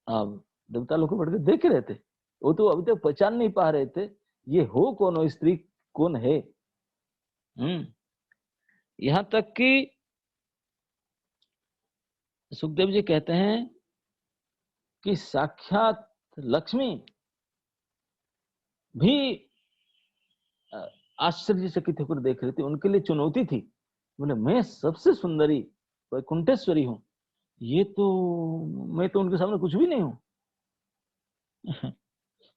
अब देवता लोग को बैठ के देख रहे थे, वो तो अभी तक पहचान नहीं पा रहे थे ये हो कौन, हो स्त्री कौन है। यहां तक कि सुखदेव जी कहते हैं कि साक्षात लक्ष्मी भी आश्चर्य चकित होकर देख रही थी, उनके लिए चुनौती थी। बोले मैं सबसे सुंदरी वैकुंठेश्वरी हूं, ये तो मैं तो उनके सामने कुछ भी नहीं हूं।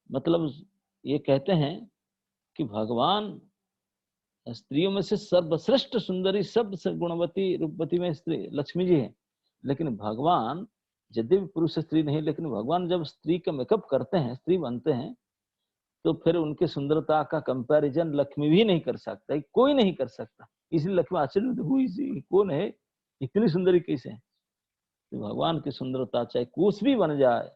मतलब ये कहते हैं कि भगवान स्त्रियों में से सर्वश्रेष्ठ सुंदरी, सबसे गुणवती रूपवती में स्त्री लक्ष्मी जी है, लेकिन भगवान यद्यपि पुरुष स्त्री नहीं, लेकिन भगवान जब स्त्री का मेकअप करते हैं, स्त्री बनते हैं, तो फिर उनकी सुंदरता का कंपैरिजन लक्ष्मी भी नहीं कर सकता, कोई नहीं कर सकता। इसलिए लक्ष्मी आश्चर्य हुई, कौन है, इतनी सुंदरी कैसे है। तो भगवान की सुंदरता चाहे कुछ भी बन जाए,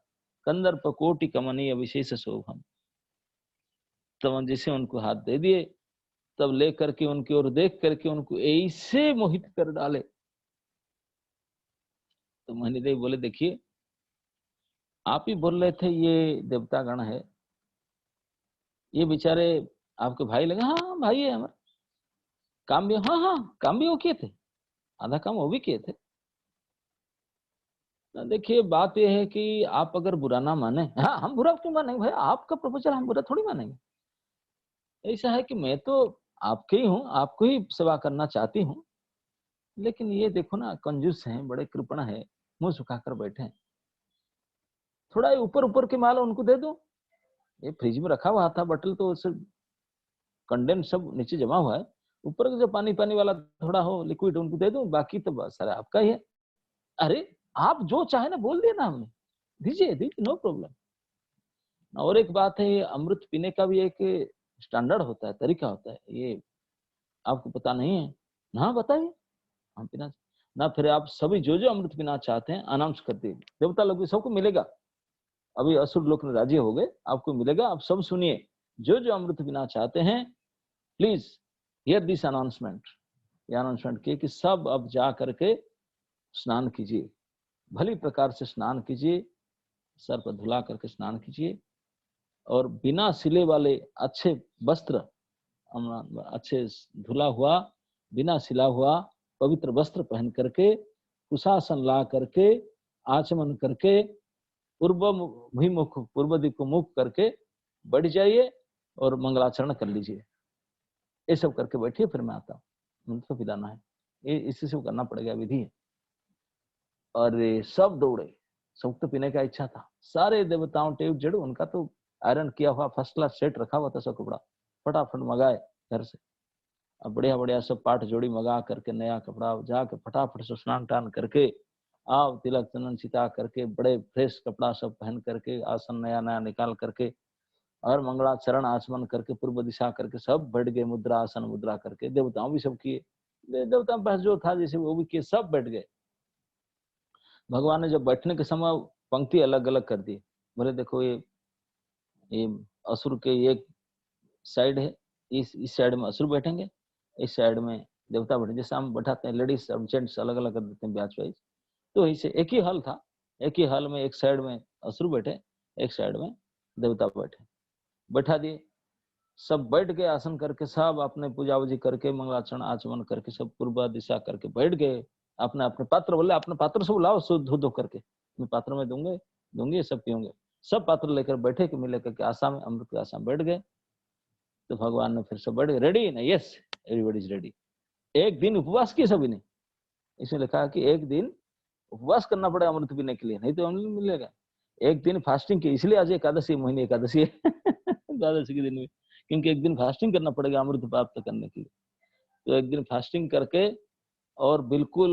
कंदर्प कोटि कमनीय विशेष शोभम। तब जैसे उनको हाथ दे दिए, तब लेकर के उनकी ओर देख करके उनको ऐसे मोहित कर डाले। तो मणिदेव बोले देखिए, आप ही बोल रहे थे ये देवता गण है, ये बेचारे आपके भाई लगे, हाँ भाई है हमारे, काम भी, हाँ काम भी वो किए थे, आधा काम वो भी किए थे। देखिए बात यह है कि आप अगर बुरा ना माने, हाँ हम बुरा क्यों मानेंगे भाई, आपका प्रपोजल हम बुरा थोड़ी मानेंगे। ऐसा है कि मैं तो आपके ही हूँ, आपको ही सेवा करना चाहती हूँ, लेकिन ये देखो ना कंजूस हैं, बड़े कृपण है, मुंह सुखाकर बैठे हैं। थोड़ा ऊपर ऊपर के माल उनको दे दो, ये फ्रिज में रखा हुआ था बटल, तो उससे कंडेंस सब नीचे जमा हुआ है, ऊपर का जो पानी पानी वाला थोड़ा हो लिक्विड उनको दे दो, बाकी तो बस सारा आपका ही है। अरे आप जो चाहे ना बोल दिया ना, हमने दीजिए दीजिए, नो प्रॉब्लम। और एक बात है, अमृत पीने का भी एक स्टैंडर्ड होता है, तरीका होता है, ये आपको पता नहीं है ना, बताइए हम पीना ना, फिर आप सभी जो जो अमृत पीना चाहते हैं अनाउंस कर दिए, देवता लोग भी सबको मिलेगा। अभी असुर लोग राजी हो गए, आपको मिलेगा, आप सब सुनिए, जो जो अमृत पीना चाहते हैं प्लीज हियर दिस अनाउंसमेंट। ये अनाउंसमेंट किए कि सब अब जा करके स्नान कीजिए, भली प्रकार से स्नान कीजिए, सर पर धुला करके स्नान कीजिए, और बिना सिले वाले अच्छे वस्त्र, अच्छे धुला हुआ बिना सिला हुआ पवित्र वस्त्र पहन करके, कुशासन ला करके, आचमन करके, पूर्व दिक को मुख करके बैठ जाइए और मंगलाचरण कर लीजिए। ये सब करके बैठिए, फिर मैं आता हूँ, मुझको पिलाना है, ये इसी से करना पड़ेगा, विधि है। और सब दौड़े, सबको पीने का इच्छा था, सारे देवताओं टेव जड़, उनका तो आयरन किया हुआ फर्स्ट क्लास सेट रखा हुआ था, सब कपड़ा फटाफट मंगाए घर से, अब बढ़िया बढ़िया सब पाठ जोड़ी मंगा करके, नया कपड़ा जाके फटाफट से स्नान टान करके, आप तिलक चंदन चिता करके, बड़े फ्रेश कपड़ा सब पहन करके, आसन नया नया निकाल करके, और मंगलाचरण आचमन करके, पूर्व दिशा करके सब बैठ गए, मुद्रा आसन मुद्रा करके, देवताओं भी सब किए, देवताओं पास जो था जैसे वो भी किए, सब बैठ गए। भगवान ने जब बैठने के समय पंक्ति अलग अलग कर दी, बोले देखो ये असुर के एक साइड है, इस साइड में असुर बैठेंगे, इस साइड में देवता बैठे, जैसे हम बैठाते हैं लेडीज और जेंट्स अलग अलग कर देते हैं बैच वाइज, तो इसे एक ही हॉल था, एक ही हॉल में एक साइड में असुर बैठे, एक साइड में देवता बैठे, बैठा दिए, सब बैठ गए आसन करके, सब अपने पूजा वूजी करके, मंगलाचरण आचमन करके, सब पूर्व दिशा करके बैठ गए। अपने अपने पात्र, बोले अपने पात्र सब लाओ, शुद्ध धो करके मैं पात्र में दूंगे सब पियोंगे, सब पात्र लेकर बैठे कि मिले करके आशा में, अमृत की आशा में बैठ गए। तो भगवान ने फिर सब बैठ गए, रेडी ना, यस एवरीबॉडी इज रेडी। एक दिन उपवास किए सभी ने, इसमें लिखा है कि एक दिन उपवास करना पड़ेगा अमृत पीने के लिए, नहीं तो अमृत मिलेगा। एक दिन फास्टिंग की, इसलिए आज एकादशी, महीने एकादशी है द्वादशी के दिन में, क्योंकि एक दिन फास्टिंग करना पड़ेगा अमृत प्राप्त करने के लिए। तो एक दिन फास्टिंग करके और बिल्कुल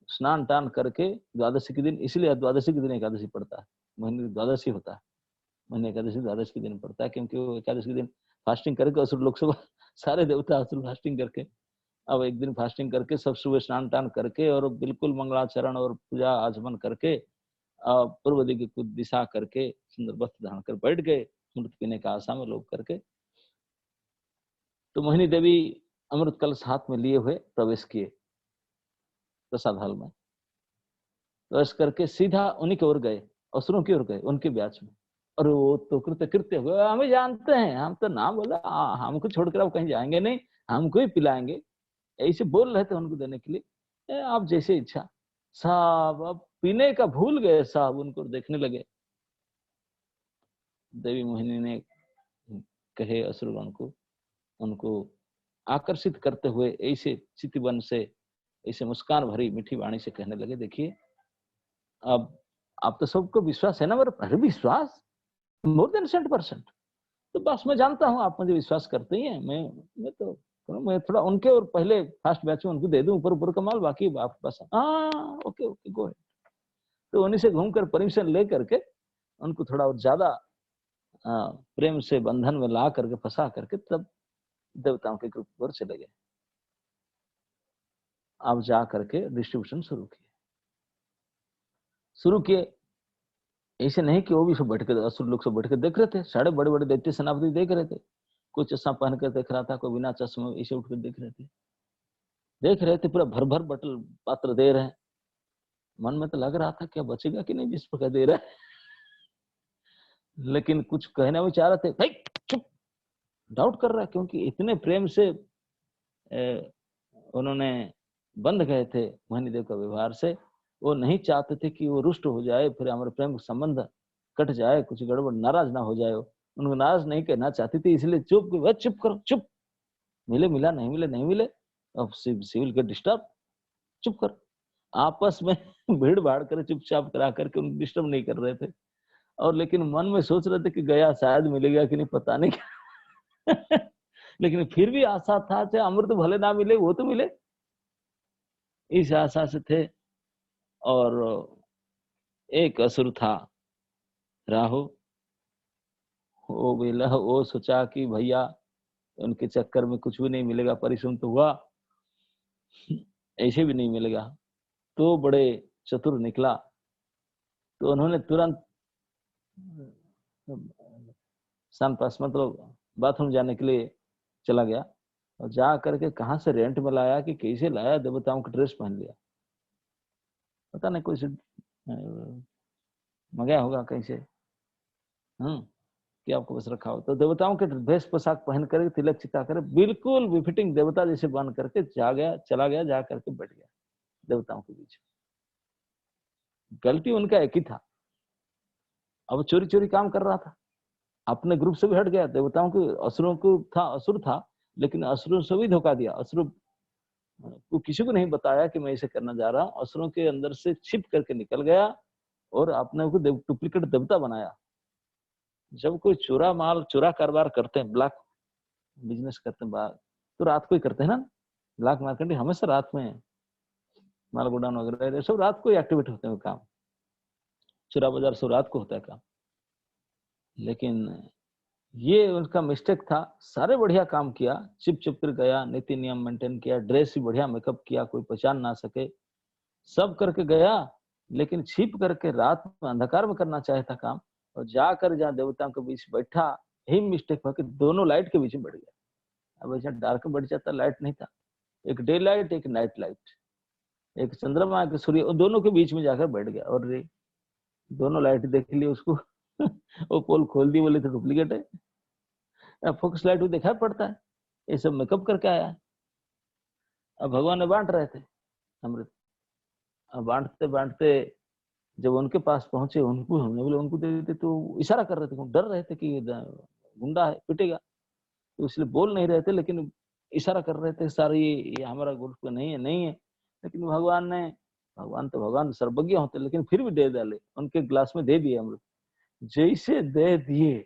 स्नान टान करके द्वादशी के दिन, इसलिए द्वादशी के दिन एकादशी पड़ता है, महीने द्वादशी होता है, महीने एकादशी द्वादशी के दिन पड़ता है, क्योंकि वो एकादशी के दिन फास्टिंग करके असुर लोग सब सारे देवता असुर फास्टिंग करके, अब एक दिन फास्टिंग करके सब सुबह स्नान टान करके और बिल्कुल मंगलाचरण और पूजा आचमन करके पूर्व दिशा करके सुंदर वस्त्र धारण कर बैठ गए अमृत पीने का आशा में लोग करके। तो मोहिनी देवी अमृत कलश हाथ में लिए हुए प्रवेश किए प्रसाद हॉल में, प्रवेश करके सीधा उन्हीं की ओर गए, असुरों की ओर गए, उनके ब्याच में। और वो तो कृत्य कृत्य हुए, हमें जानते हैं, हम तो नाम बोला, हमको छोड़कर आप कहीं जाएंगे नहीं, हमको ही पिलाएंगे, ऐसे बोल रहे थे उनको देने के लिए, आप जैसे इच्छा। साहब अब पीने का भूल गए, साहब उनको देखने लगे। देवी मोहिनी ने कहे असुरगण को, उनको आकर्षित करते हुए ऐसे चितवन से ऐसे मुस्कान भरी मीठी वाणी से कहने लगे, देखिए अब आप तो सबको विश्वास है ना मेरे, अरे विश्वास मोर देन 100%, तो बस मैं जानता हूँ आप मुझे विश्वास करते ही हैं, मैं थोड़ा उनके और पहले फर्स्ट बैच में उनको दे दूं ऊपर ऊपर का माल, बाकी आपके पास। हाँ ओके ओके गो है। तो उन्हीं से घूमकर परमिशन ले करके उनको थोड़ा और ज्यादा प्रेम से बंधन में ला करके फंसा करके तब देवताओं के ग्रुप पर चले गए। अब जा करके डिस्ट्रीब्यूशन शुरू किए। ऐसे नहीं कि वो भी सब बैठ के असुर लोग सब बैठ के देख रहे थे, सारे बड़े बड़े दैत्य सेनापति देख रहे थे, कोई चश्मा पहन कर देख रहा था, कोई बिना चश्मे ऐसे उठ कर देख रहे थे, पूरा भर भर बटल पात्र दे रहे हैं। मन में तो लग रहा था क्या बचेगा कि नहीं जिस प्रकार दे रहा है, लेकिन कुछ कहना भी चाह रहे थे, भाई चुप, डाउट कर रहा है, क्योंकि इतने प्रेम से उन्होंने बंध गए थे मोहिनी देव का व्यवहार से, वो नहीं चाहते थे कि वो रुष्ट हो जाए, फिर हमारे प्रेम का संबंध कट जाए, कुछ गड़बड़, नाराज ना हो जाए, उनको नाराज नहीं करना चाहती थी, इसलिए चुप करो, चुप, मिले मिला, नहीं मिले नहीं मिले, अब सिविल के डिस्टर्ब, चुप कर। आपस में भीड़ भाड़ कर चुपचाप करा करके उनको डिस्टर्ब नहीं कर रहे थे, और लेकिन मन में सोच रहे थे कि गया शायद मिलेगा कि नहीं पता नहीं क्या लेकिन फिर भी आशा था, चाहे अमृत भले ना मिले वो तो मिले, इस आशा से थे। और एक असुर था राहु, वो सोचा कि भैया उनके चक्कर में कुछ भी नहीं मिलेगा, परिश्रम तो हुआ, ऐसे भी नहीं मिलेगा, तो बड़े चतुर निकला। तो उन्होंने तुरंत सन पास मतलब बाथरूम जाने के लिए चला गया, और जा करके कहां से रेंट में लाया कि कैसे लाया, देवताओं का ड्रेस पहन लिया, पता नहीं कोई से मंगाया होगा कहीं से, कि आपको बस रखा हो। तो देवताओं के वेश पोशाक पहन कर, तिलक चिता कर, बिल्कुल विफिटिंग देवता जैसे बन करके चला गया, जा करके बैठ गया देवताओं के बीच। गलती उनका एक ही था, अब चोरी चोरी काम कर रहा था, अपने ग्रुप से भी हट गया, देवताओं के असुरों को था, असुर था, लेकिन असुरों से भी धोखा दिया, असुरों को किसी को नहीं बताया कि मैं इसे करना जा रहा हूं, असुरों के अंदर से छिप करके निकल गया और अपने को डुप्लीकेट देवता बनाया। जब कोई चोरा कारोबार करते हैं, ब्लैक बिजनेस करते हैं, तो रात को ही करते हैं ना, ब्लैक मार्केट हमेशा रात में, माल गोडाउन वगैरह सब रात को ही एक्टिवेट होते हैं काम, चोरा बाजार सब रात को होता है काम। लेकिन ये उनका मिस्टेक था, सारे बढ़िया काम किया, चिप कर गया, नीति नियम मेंटेन किया, ड्रेस भी बढ़िया मेकअप किया, कोई पहचान ना सके, सब करके गया, लेकिन छिप करके रात में अंधकार में करना चाहे था काम, और जाकर जहाँ देवताओं के बीच बैठा, यही मिस्टेक हुआ कि दोनों लाइट के बीच में बैठ गया। अब ऐसा डार्क में बैठ जाता, लाइट नहीं था, एक डे लाइट एक नाइट लाइट, एक चंद्रमा एक सूर्य, दोनों के बीच में जाकर बैठ गया, और दोनों लाइट देख ली उसको वो पोल खोल दी, बोले तो डुप्लीकेट है, फोकस लाइट वो दिखाई पड़ता है, ये सब मेकअप करके आया है। अब भगवान ने बांट रहे थे अमृत, अब बांटते बांटते जब उनके पास पहुंचे, उनको हमने बोले उनको दे देते, तो इशारा कर रहे थे, डर रहे थे कि गुंडा है पिटेगा, तो इसलिए बोल नहीं रहे थे, लेकिन इशारा कर रहे थे सारे, ये हमारा ग्रुप नहीं है, नहीं है। लेकिन भगवान तो भगवान सर्वज्ञ होते, लेकिन फिर भी दे डाले, उनके ग्लास में दे दिए अमृत, जैसे दे दिए,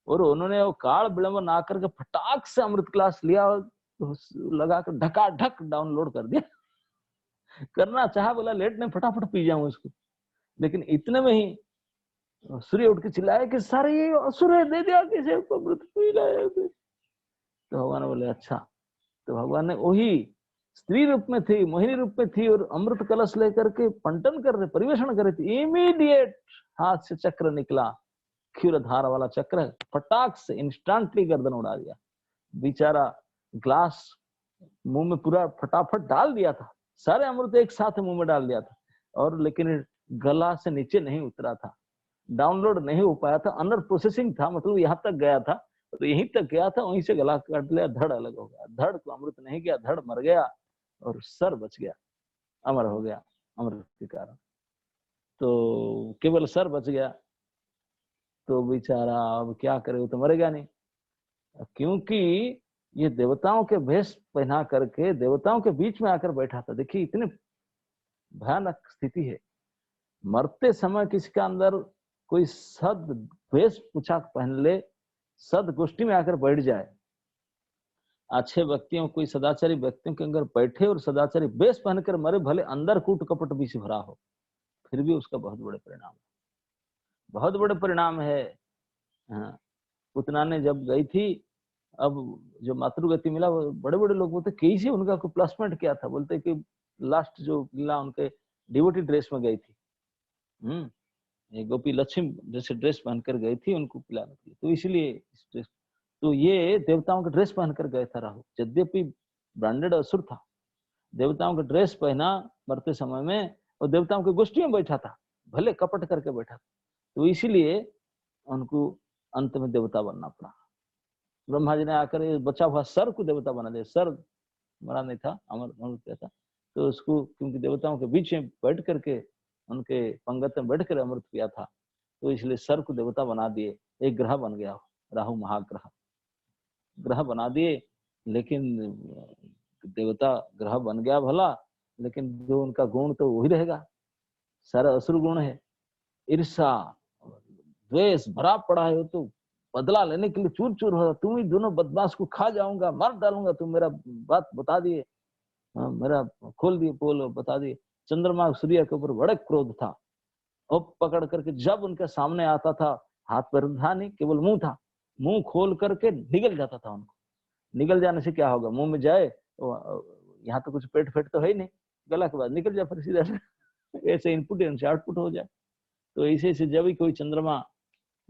और उन्होंने वो काल विलंब ना करके फटाक से अमृत ग्लास लिया, तो लगा कर ढकाढक डाउनलोड कर दिया। करना चाहा, बोला लेट नहीं फटाफट पी जाऊं इसको। लेकिन इतने में ही सूर्य उठ के चिल्लाया कि सारे ये असुर है, दे दिया किसी को अमृत पी लाया। तो भगवान बोले अच्छा। तो भगवान ने वही स्त्री रूप में थी, मोहिनी रूप में थी और अमृत कलश लेकर के पंटन कर रहे, परिवेषण कर रही थी। इमीडिएट हाथ से चक्र निकला, क्षीरधार वाला चक्र, फटाक से इंस्टेंटली गर्दन उड़ा दिया। बेचारा ग्लास मुंह में पूरा फटाफट डाल दिया था, सारे अमृत एक साथ मुंह में डाल दिया था, और लेकिन गला से नीचे नहीं उतरा था, डाउनलोड नहीं हो पाया था, अंडर प्रोसेसिंग था, मतलब यहाँ तक गया था, तो यहीं तक गया था, वहीं से गला काट लिया, धड़ अलग हो गया। धड़ को अमृत नहीं गया, धड़ मर गया और सर बच गया, अमर हो गया अमृत के कारण। तो केवल सर बच गया। तो बेचारा अब क्या करे, वो तो मरेगा नहीं, क्योंकि ये देवताओं के वेश पहना करके देवताओं के बीच में आकर बैठा था। देखिए इतनी भयानक स्थिति है, मरते समय किसी का अंदर कोई सद वेश पोशाक पहन ले, सद गोष्ठी में आकर बैठ जाए, अच्छे व्यक्तियों, कोई सदाचारी व्यक्तियों के अंदर बैठे और सदाचारी वेश पहनकर मरे, भले अंदर कूट कपट भी से भरा हो, फिर भी उसका बहुत बड़े परिणाम, बहुत बड़े परिणाम है। हाँ, पुतना ने जब गई थी, अब जो मातृगति मिला, वो बड़े बड़े लोग बोलते कैसे उनका कोई प्लेसमेंट क्या था, बोलते कि लास्ट जो मिला उनके डिवोटी ड्रेस में गई थी। ये गोपी लक्ष्मी जैसे ड्रेस पहनकर गई थी उनको पिलाने के लिए, तो इसलिए तो ये देवताओं का ड्रेस पहनकर गए था राहु, यद्यपि ब्रांडेड असुर था, देवताओं का ड्रेस पहना मरते समय में, और देवताओं की गोष्ठी में बैठा था, भले कपट करके बैठा था, तो इसीलिए उनको अंत में देवता बनना पड़ा। ब्रह्मा जी ने आकर बचा हुआ सर को देवता बना दिया, सर मरा नहीं था, अमर किया था, तो उसको क्योंकि देवताओं के बीच में बैठ करके उनके पंगत में बैठ कर अमृत पिया था, तो इसलिए सर को देवता बना दिए। एक ग्रह बन गया राहु, महाग्रह ग्रह बना दिए, लेकिन देवता ग्रह बन गया भला, लेकिन जो उनका गुण तो वही रहेगा, सारा असुर गुण है। ईर्षा द्वेष भरा पड़ा है, तो बदला लेने के लिए चूर चूर हो, तुम ही दोनों बदमाश को खा जाऊंगा, मार डालूंगा, तुम मेरा बात बता दिए, मेरा खोल दिए पोल बता दिए। चंद्रमा सूर्य के ऊपर बड़ा क्रोध था, और पकड़ करके जब उनके सामने आता था, हाथ पैर था नहीं, केवल मुंह था, मुंह खोल करके निगल जाता था उनको। निगल जाने से क्या होगा, मुंह में जाए तो यहाँ तो कुछ पेट फेट तो है ही नहीं, गला के बाद निकल जाए फिर सीधा से, ऐसे इनपुट से आउटपुट हो जाए। तो ऐसे से जब भी कोई चंद्रमा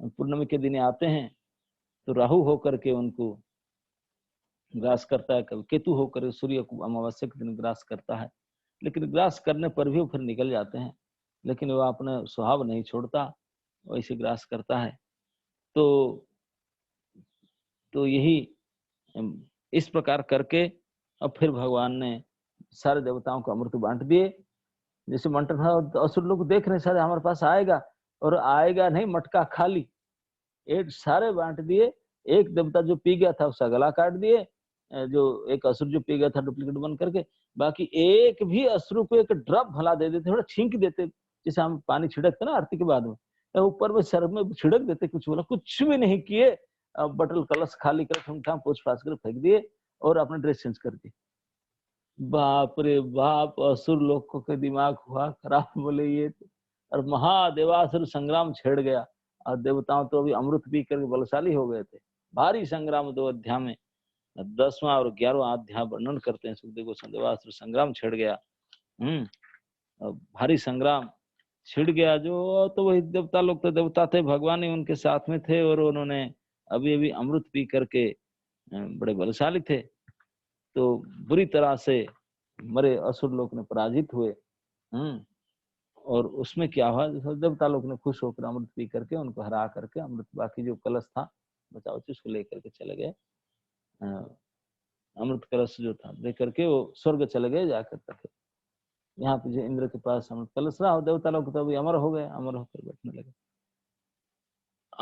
पूर्णिमा के दिन आते हैं, तो राहु होकर के उनको ग्रास करता है, कभी केतु होकर सूर्य को अमावस्या के दिन ग्रास करता है, लेकिन ग्रास करने पर भी वो फिर निकल जाते हैं, लेकिन वह अपना स्वभाव नहीं छोड़ता, वैसे ग्रास करता है। तो यही इस प्रकार करके अब फिर भगवान ने सारे देवताओं को अमृत बांट दिए। जैसे मंटन था, असुर लोग देख रहे सारे हमारे पास आएगा, और आएगा नहीं, मटका खाली, एक सारे बांट दिए। एक देवता जो पी गया था उसका गला काट दिए, जो एक असुर जो पी गया था डुप्लीकेट बन करके, बाकी एक भी असुर को एक ड्रॉप भला दे देते, थोड़ा छींक देते, जैसे हम पानी छिड़कते ना आरती के बाद में, ऊपर में सर में छिड़क देते, कुछ बोला, कुछ भी नहीं किए, बटल कलश खाली कर ठुमठाम पोछ पाछ कर फेंक दिए और अपने ड्रेस चेंज कर दिए। बाप रे बाप, असुर लोग के दिमाग हुआ खराब, बोले ये तो, और महादेवासुर संग्राम छेड़ गया, और देवताओं तो अभी अमृत पी करके बलशाली हो गए थे। भारी संग्राम 2 अध्याय में, 10वां और 11वां अध्याय वर्णन करते हैं सुखदेव गोस्वामी, देवासुर संग्राम छिड़ गया। भारी संग्राम छिड़ गया, जो तो वही देवता लोग तो देवता थे, भगवान ही उनके साथ में थे, और उन्होंने अभी अभी अमृत पी करके बड़े बलशाली थे, तो बुरी तरह से मरे असुर लोग ने पराजित हुए। और उसमें क्या हुआ, देवता लोग ने खुश होकर अमृत पी करके उनको हरा करके अमृत, बाकी जो कलश था बचाओ उसको लेकर के चले गए, अमृत कलश जो था लेकर के वो स्वर्ग चले गए जाकर तक। यहाँ पे जो इंद्र के पास अमृत कलश रहा, देवता लोग तो अभी अमर हो गए, अमर होकर बैठने लगे।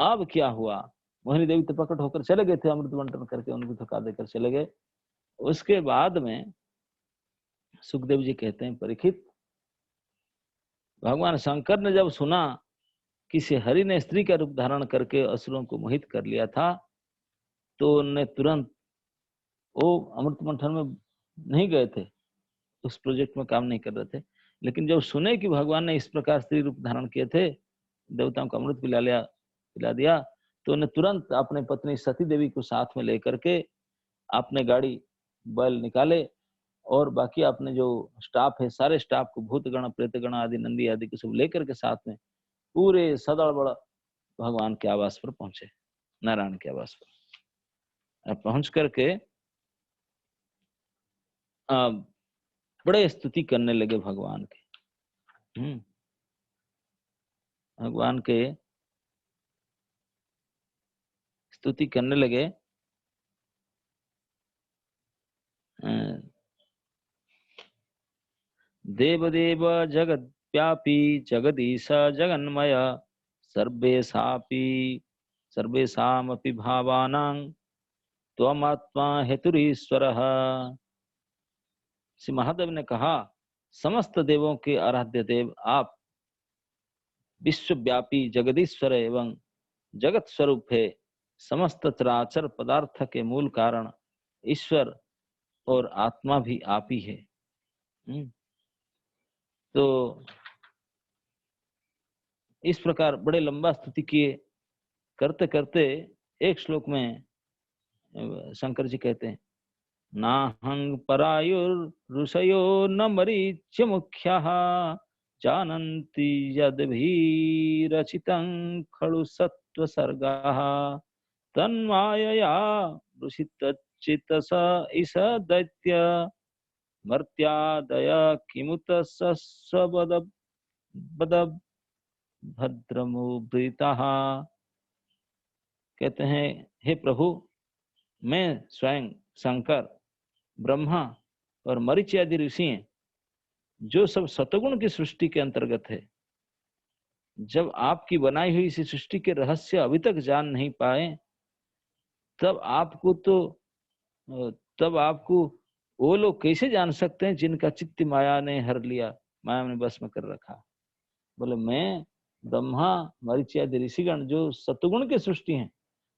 अब क्या हुआ, मोहिनी देवी तो प्रकट होकर चले गए थे, अमृत बंटन करके उनको थका देकर चले गए। उसके बाद में सुखदेव जी कहते हैं, परीक्षित, भगवान शंकर ने जब सुना कि हरि ने स्त्री का रूप धारण करके असुरों को मोहित कर लिया था, तो उन्होंने तुरंत वो अमृत मंथन में नहीं गए थे, उस प्रोजेक्ट में काम नहीं कर रहे थे, लेकिन जब सुने कि भगवान ने इस प्रकार स्त्री रूप धारण किए थे, देवताओं को अमृत पिला दिया, तो उन्हें तुरंत अपने पत्नी सती देवी को साथ में लेकर के आपने गाड़ी बैल निकाले और बाकी आपने जो स्टाफ है, सारे स्टाफ को भूतगण प्रेतगण आदि नंदी आदि को सब लेकर के साथ में पूरे सदड़ भगवान के आवास पर पहुंचे, नारायण के आवास पर पहुंच करके बड़े स्तुति करने लगे भगवान के। भगवान के स्तुति करने लगे। देवदेव जगद्व्यापी जगदीश जगन्मय सर्वेषामपि भावानां त्वमात्मा हेतुरीश्वरः। श्री महादेव ने कहा, समस्त देवों के आराध्य देव आप विश्वव्यापी जगदीश्वर एवं जगत स्वरूप है। समस्त चराचर पदार्थ के मूल कारण ईश्वर और आत्मा भी आप ही है। तो इस प्रकार बड़े लंबा स्तुति किए, करते करते एक श्लोक में शंकर जी कहते हैं, नाहं परायुर्ऋषयो न मरीच्य मुख्याः जानन्ति यद्भिरचितं खलु सत्त्वसर्गाः तन्मायया वृषितचित्तस इष दैत्य मर्त्यादय किमुत भद्रमुद्रिताः। कहते हैं, हे प्रभु, मैं स्वयं शंकर, ब्रह्मा और मरीचि आदि ऋषि हैं, जो सब सतगुण की सृष्टि के अंतर्गत है। जब आपकी बनाई हुई इसी सृष्टि के रहस्य अभी तक जान नहीं पाए, तब आपको वो लोग कैसे जान सकते हैं जिनका चित्त माया ने हर लिया, माया ने बस में कर रखा। बोले, मैं ब्रह्मा मरीचि आदि ऋषिगण जो सतगुण की सृष्टि हैं,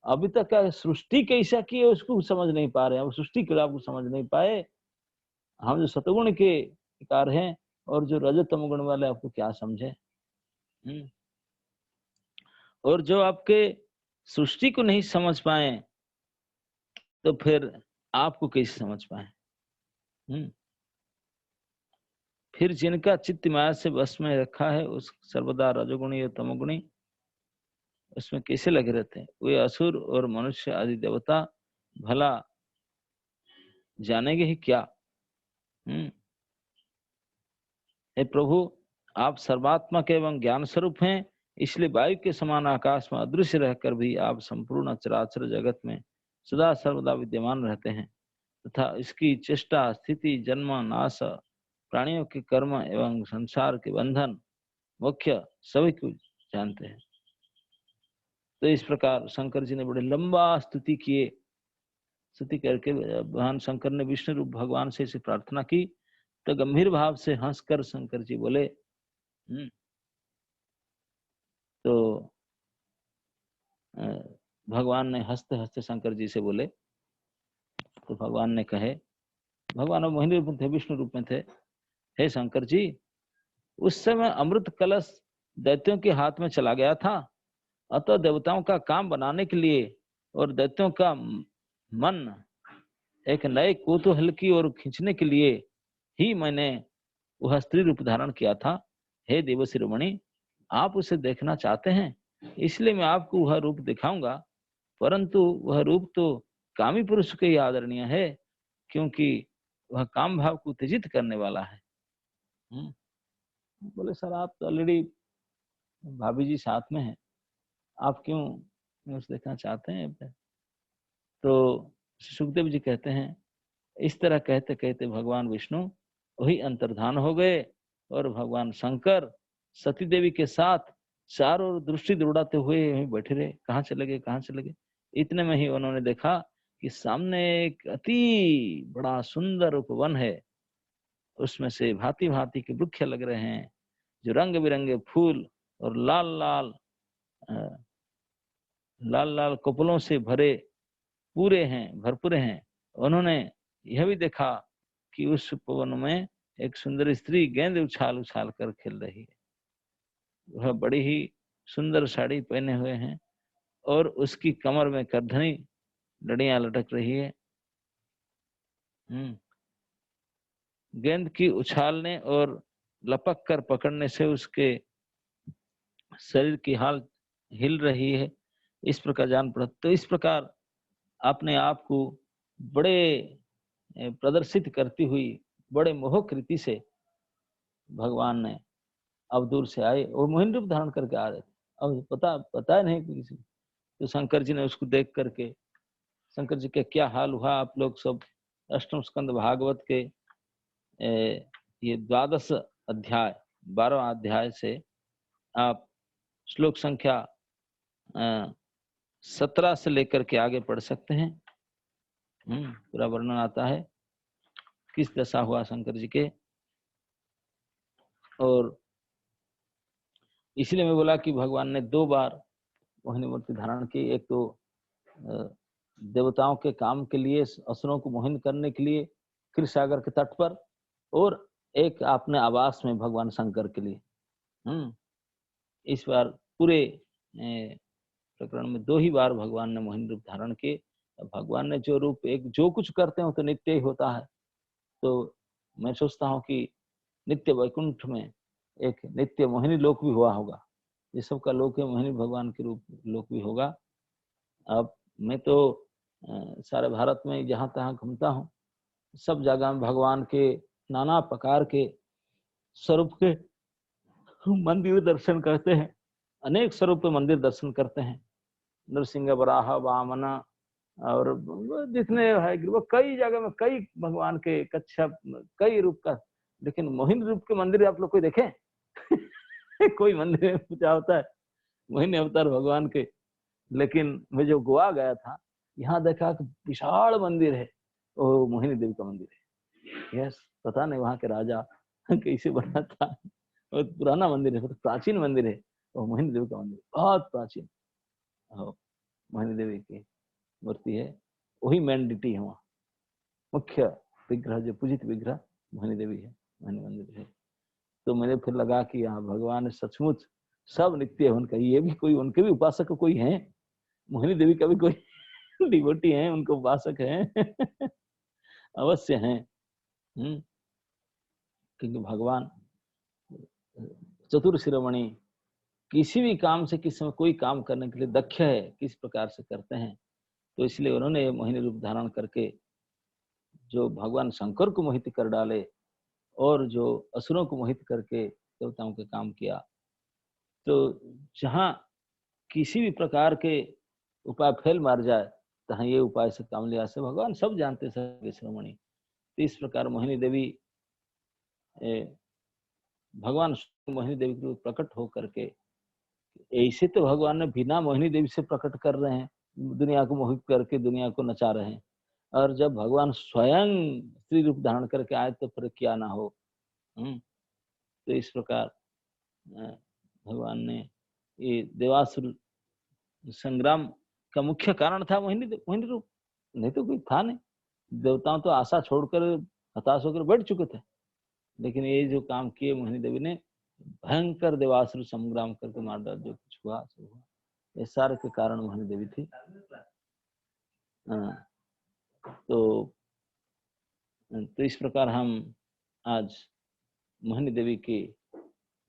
अभी तक का सृष्टि कैसा की है उसको समझ नहीं पा रहे हैं। अब सृष्टि के आपको समझ नहीं पाए, हम जो सतगुण के कार्य हैं और जो रजतम गुण वाले आपको क्या समझे। और जो आपके सृष्टि को नहीं समझ पाए तो फिर आपको कैसे समझ पाए। फिर जिनका चित्त माया से बस में रखा है, उस सर्वदा रजोगुणी और तमोगुणी उसमें कैसे लगे रहते हैं। वे असुर और मनुष्य आदि देवता भला जानेंगे ही क्या। हे प्रभु, आप सर्वात्मक एवं ज्ञान स्वरूप हैं, इसलिए वायु के समान आकाश में अदृश्य रहकर भी आप संपूर्ण चराचर जगत में सदा सर्वदा विद्यमान रहते हैं तथा इसकी चेष्टा, स्थिति, जन्म, नाश, प्राणियों के कर्म एवं संसार के बंधन मुख्य सभी कुछ जानते हैं। तो इस प्रकार शंकर जी ने बड़े लंबा स्तुति किए। स्तुति करके भगवान शंकर ने विष्णु रूप भगवान से इसे प्रार्थना की, तो गंभीर भाव से हंसकर शंकर जी बोले, तो भगवान ने हंसते हंसते शंकर जी से बोले, तो भगवान ने कहे, भगवान मोहिनी रूप में थे, विष्णु रूप में थे, हे शंकर जी, उस समय अमृत कलश दैत्यों के हाथ में चला गया था, अतः देवताओं का काम बनाने के लिए और दैत्यों का मन एक नए कौतूहल की ओर खींचने के लिए ही मैंने वह स्त्री रूप धारण किया था। हे देव शिरोमणि, आप उसे देखना चाहते हैं, इसलिए मैं आपको वह रूप दिखाऊंगा, परंतु वह रूप तो कामी पुरुष के ही आदरणीय है, क्योंकि वह काम भाव को उत्तेजित करने वाला है। बोले, सर आप तो ऑलरेडी भाभी जी साथ में हैं, आप क्यों उसे देखना चाहते हैं। तो सुखदेव जी कहते हैं, इस तरह कहते कहते भगवान विष्णु वही अंतर्धान हो गए और भगवान शंकर सती देवी के साथ चारों ओर दृष्टि दौड़ाते हुए वहीं बैठे रहे। कहाँ चले गए, कहाँ चले गए। इतने में ही उन्होंने देखा कि सामने एक अति बड़ा सुंदर उपवन है, उसमें से भांति भांति के वृक्ष लग रहे हैं, जो रंग बिरंगे फूल और लाल लाल कपलों से भरे पूरे हैं, भरपूर हैं। उन्होंने यह भी देखा कि उस पवन में एक सुंदर स्त्री गेंद उछाल उछाल कर खेल रही है। वह बड़ी ही सुंदर साड़ी पहने हुए हैं और उसकी कमर में करधनी लड़ियां लटक रही है। गेंद की उछालने और लपक कर पकड़ने से उसके शरीर की हाल हिल रही है, इस प्रकार जान पड़ा। तो इस प्रकार अपने आप को बड़े प्रदर्शित करती हुई बड़े मोहक रीति से भगवान ने अब दूर से आए और मोहिनी रूप धारण करके आ रहे थे। अब पता है नहीं किसी को। तो शंकर जी ने उसको देख करके, शंकर जी का क्या हाल हुआ, आप लोग सब अष्टम स्कंद भागवत के ये 12 अध्याय 12वां अध्याय से आप श्लोक संख्या 17 से लेकर के आगे पढ़ सकते हैं। पूरा वर्णन आता है किस दशा हुआ शंकर जी के। और इसलिए मैं बोला कि भगवान ने 2 बार मोहिनी मूर्ति धारण की। एक तो देवताओं के काम के लिए, असुरों को मोहित करने के लिए क्षीर सागर के तट पर, और एक अपने आवास में भगवान शंकर के लिए। इस बार पूरे प्रकरण में 2 ही बार भगवान ने मोहिनी रूप धारण किए। भगवान ने जो रूप, एक जो कुछ करते हैं तो नित्य ही होता है। तो मैं सोचता हूँ कि नित्य वैकुंठ में एक नित्य मोहिनी लोक भी हुआ होगा। ये सब का लोक है, मोहिनी भगवान के रूप लोक भी होगा। अब मैं तो सारे भारत में जहां तहां घूमता हूँ, सब जगह में भगवान के नाना प्रकार के स्वरूप के मंदिर दर्शन करते हैं। अनेक स्वरूप मंदिर दर्शन करते हैं। नरसिंह, वराह, वामना और जितने है वो कई जगह में कई भगवान के कच्छप, कई रूप का। लेकिन मोहिनी रूप के मंदिर आप लोग कोई देखे? कोई मंदिर में पूजा होता है मोहिनी अवतार भगवान के? लेकिन मैं जो गोवा गया था, यहाँ देखा कि विशाल मंदिर है, वो मोहिनी देवी का मंदिर है। यस, पता नहीं वहां के राजा कैसे बना था। बहुत पुराना मंदिर है, बहुत प्राचीन मंदिर है। वो मोहिनी देवी का मंदिर बहुत प्राचीन मोहिनी देवी की मूर्ति है। वही मेन डिटी है वहाँ, मुख्य विग्रह, जो पूजित विग्रह मोहिनी देवी है, मोहिनी मंदिर है। तो मुझे फिर लगा कि यहाँ भगवान सचमुच सब नित्य है उनका। ये भी कोई, उनके भी उपासक कोई हैं, मोहिनी देवी का भी कोई डिवोटी हैं, उनको उपासक हैं। अवश्य हैं। क्योंकि भगवान चतुर शिरोमणि, किसी भी काम से किस समय कोई काम करने के लिए दक्ष है, किस प्रकार से करते हैं। तो इसलिए उन्होंने मोहिनी रूप धारण करके जो भगवान शंकर को मोहित कर डाले और जो असुरों को मोहित करके देवताओं के काम किया। तो जहां किसी भी प्रकार के उपाय फेल मार जाए, तहाँ ये उपाय से काम लिया से भगवान सब जानते हैं शिरोमणि। तो इस प्रकार मोहिनी देवी, भगवान मोहिनी देवी के रूप प्रकट हो करके, ऐसे तो भगवान ने बिना मोहिनी देवी से प्रकट कर रहे हैं, दुनिया को मोहित करके दुनिया को नचा रहे हैं। और जब भगवान स्वयं स्त्री रूप धारण करके आए तो फिर क्या ना हो। तो इस प्रकार भगवान ने ये देवासुर संग्राम का मुख्य कारण था मोहिनी रूप, नहीं तो कोई था नहीं। देवताओं तो आशा छोड़कर हताश होकर बैठ चुके थे। लेकिन ये जो काम किए मोहिनी देवी ने, भयंकर देवासुर संग्राम करके मार डाल, जो कुछ हुआ सो हुआ। ये सारे के कारण मोहिनी देवी थी। तो इस प्रकार हम आज मोहिनी देवी के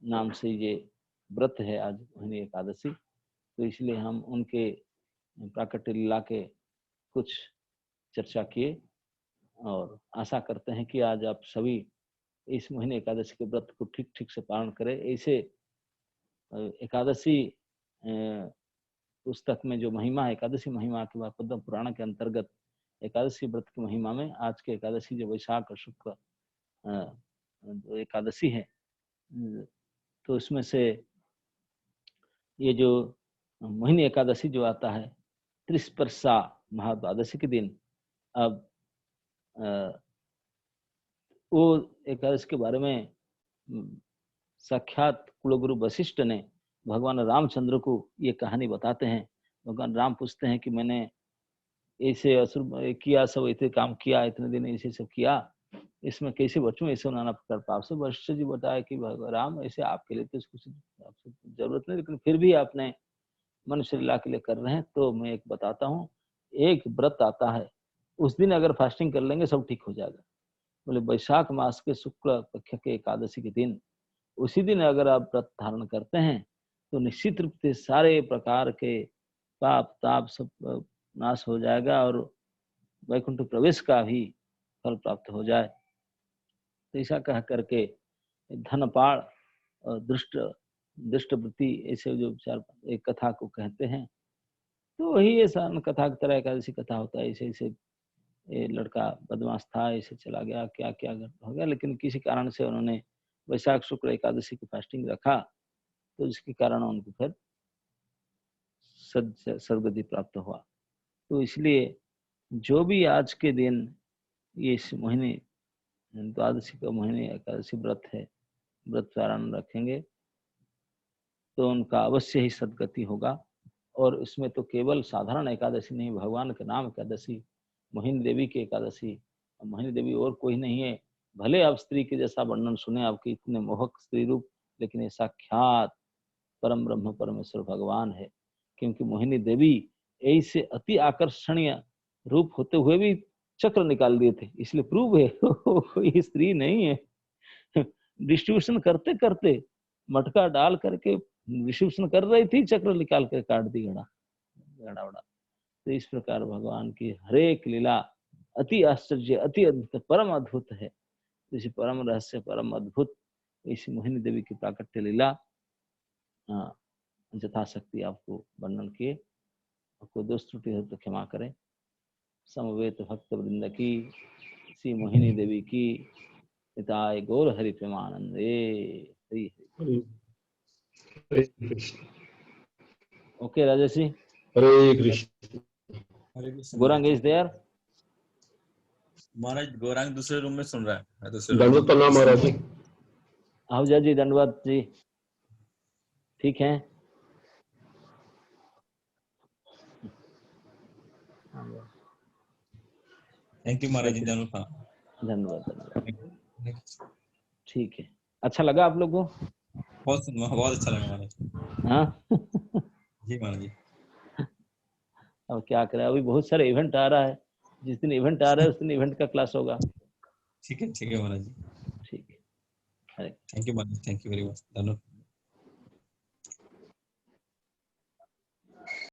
नाम से ये व्रत है आज मोहिनी एकादशी। तो इसलिए हम उनके प्राकट्य लीला के कुछ चर्चा किए और आशा करते हैं कि आज आप सभी इस मोहिनी एकादशी के व्रत को ठीक ठीक से पालन करें। ऐसे एकादशी पुस्तक में जो महिमा है, एकादशी महिमा के बाद पद्म पुराण के अंतर्गत एकादशी व्रत की महिमा में आज के एकादशी जो वैशाख शुक्ल एकादशी है, तो उसमें से ये जो मोहिनी एकादशी जो आता है, त्रिस्पर्शा महाद्वादशी के दिन, अब वो एकादशी के बारे में साक्षात कुलगुरु वशिष्ठ ने भगवान रामचंद्र को ये कहानी बताते हैं। भगवान राम पूछते हैं कि मैंने ऐसे असुर किया, सब ऐसे काम किया, इतने दिन ऐसे सब किया, इसमें कैसे बचूं, ऐसे नाना प्रकार पाप से। वशिष्ठ जी बताया कि राम ऐसे आपके लिए तो कुछ आपसे जरूरत नहीं, लेकिन फिर भी आपने मनुष्य लीला के लिए कर रहे हैं, तो मैं एक बताता हूँ। एक व्रत आता है, उस दिन अगर फास्टिंग कर लेंगे सब ठीक हो जाएगा। बोले वैशाख मास के शुक्ल पक्ष के एकादशी के दिन, उसी दिन अगर आप व्रत धारण करते हैं तो निश्चित रूप से सारे प्रकार के पाप ताप सब नाश हो जाएगा और वैकुंठ प्रवेश का भी फल प्राप्त हो जाए। तो ऐसा कह करके धनपाड़ और दुष्ट वृत्ति, ऐसे जो चार एक कथा को कहते हैं, तो वही ऐसा कथा की तरह एकादशी कथा होता है। ऐसे ऐसे ये लड़का बदमाश था, ऐसे चला गया, क्या क्या हो गया, लेकिन किसी कारण से उन्होंने वैशाख शुक्ल एकादशी की फास्टिंग रखा, तो जिसके कारण उनको फिर सदगति प्राप्त हुआ। तो इसलिए जो भी आज के दिन ये इस महीने द्वादशी का महीने एकादशी व्रत है, व्रत पारण रखेंगे तो उनका अवश्य ही सदगति होगा। और इसमें तो केवल साधारण एकादशी नहीं, भगवान के नाम एकादशी, मोहिनी देवी की एकादशी। मोहिनी देवी और कोई नहीं है, भले आप स्त्री के जैसा वर्णन सुने, आपके इतने मोहक स्त्री रूप, लेकिन ये साक्षात परम ब्रह्म परमेश्वर भगवान है। क्योंकि मोहिनी देवी ऐसे अति आकर्षणीय रूप होते हुए भी चक्र निकाल दिए थे, इसलिए प्रूव है कोई स्त्री नहीं है। डिस्ट्रीब्यूशन करते करते मटका डाल करके डिस्ट्रीब्यूशन कर रही थी, चक्र निकाल कर काट दी घड़ा घड़ा। तो इस प्रकार भगवान की हरेक लीला अति आश्चर्य, अति अद्भुत, परम अद्भुत है। इसी परम रहस्य, परम अद्भुत इसी मोहिनी देवी की प्राकट्य लीला यथाशक्ति आपको वर्णन किए। आपको दोष त्रुटि हो तो क्षमा करें। समवेत भक्त वृंद की, श्री मोहिनी देवी की, पिताय गौर हरि प्रेमानंदे। Hari Hari. Okay Rajesh ji. Hare Krishna. Gaurang is there? Maharaj Gaurang दूसरे रूम में सुन रहा है। दंडवत प्रणाम महाराज जी। आहूजा जी दंडवत जी, ठीक है। थैंक यू महाराज जी, धन्यवाद धन्यवाद। ठीक है, अच्छा लगा आप लोगों को? बहुत अच्छा लगा महाराज। हाँ जी महाराज जी। अब क्या करें, अभी बहुत सारे इवेंट आ रहा है, जिस दिन इवेंट आ रहा है उस दिन इवेंट का क्लास होगा। ठीक है महाराज जी। ठीक है, thank you Maharaj, thank you very much, धन्यवाद।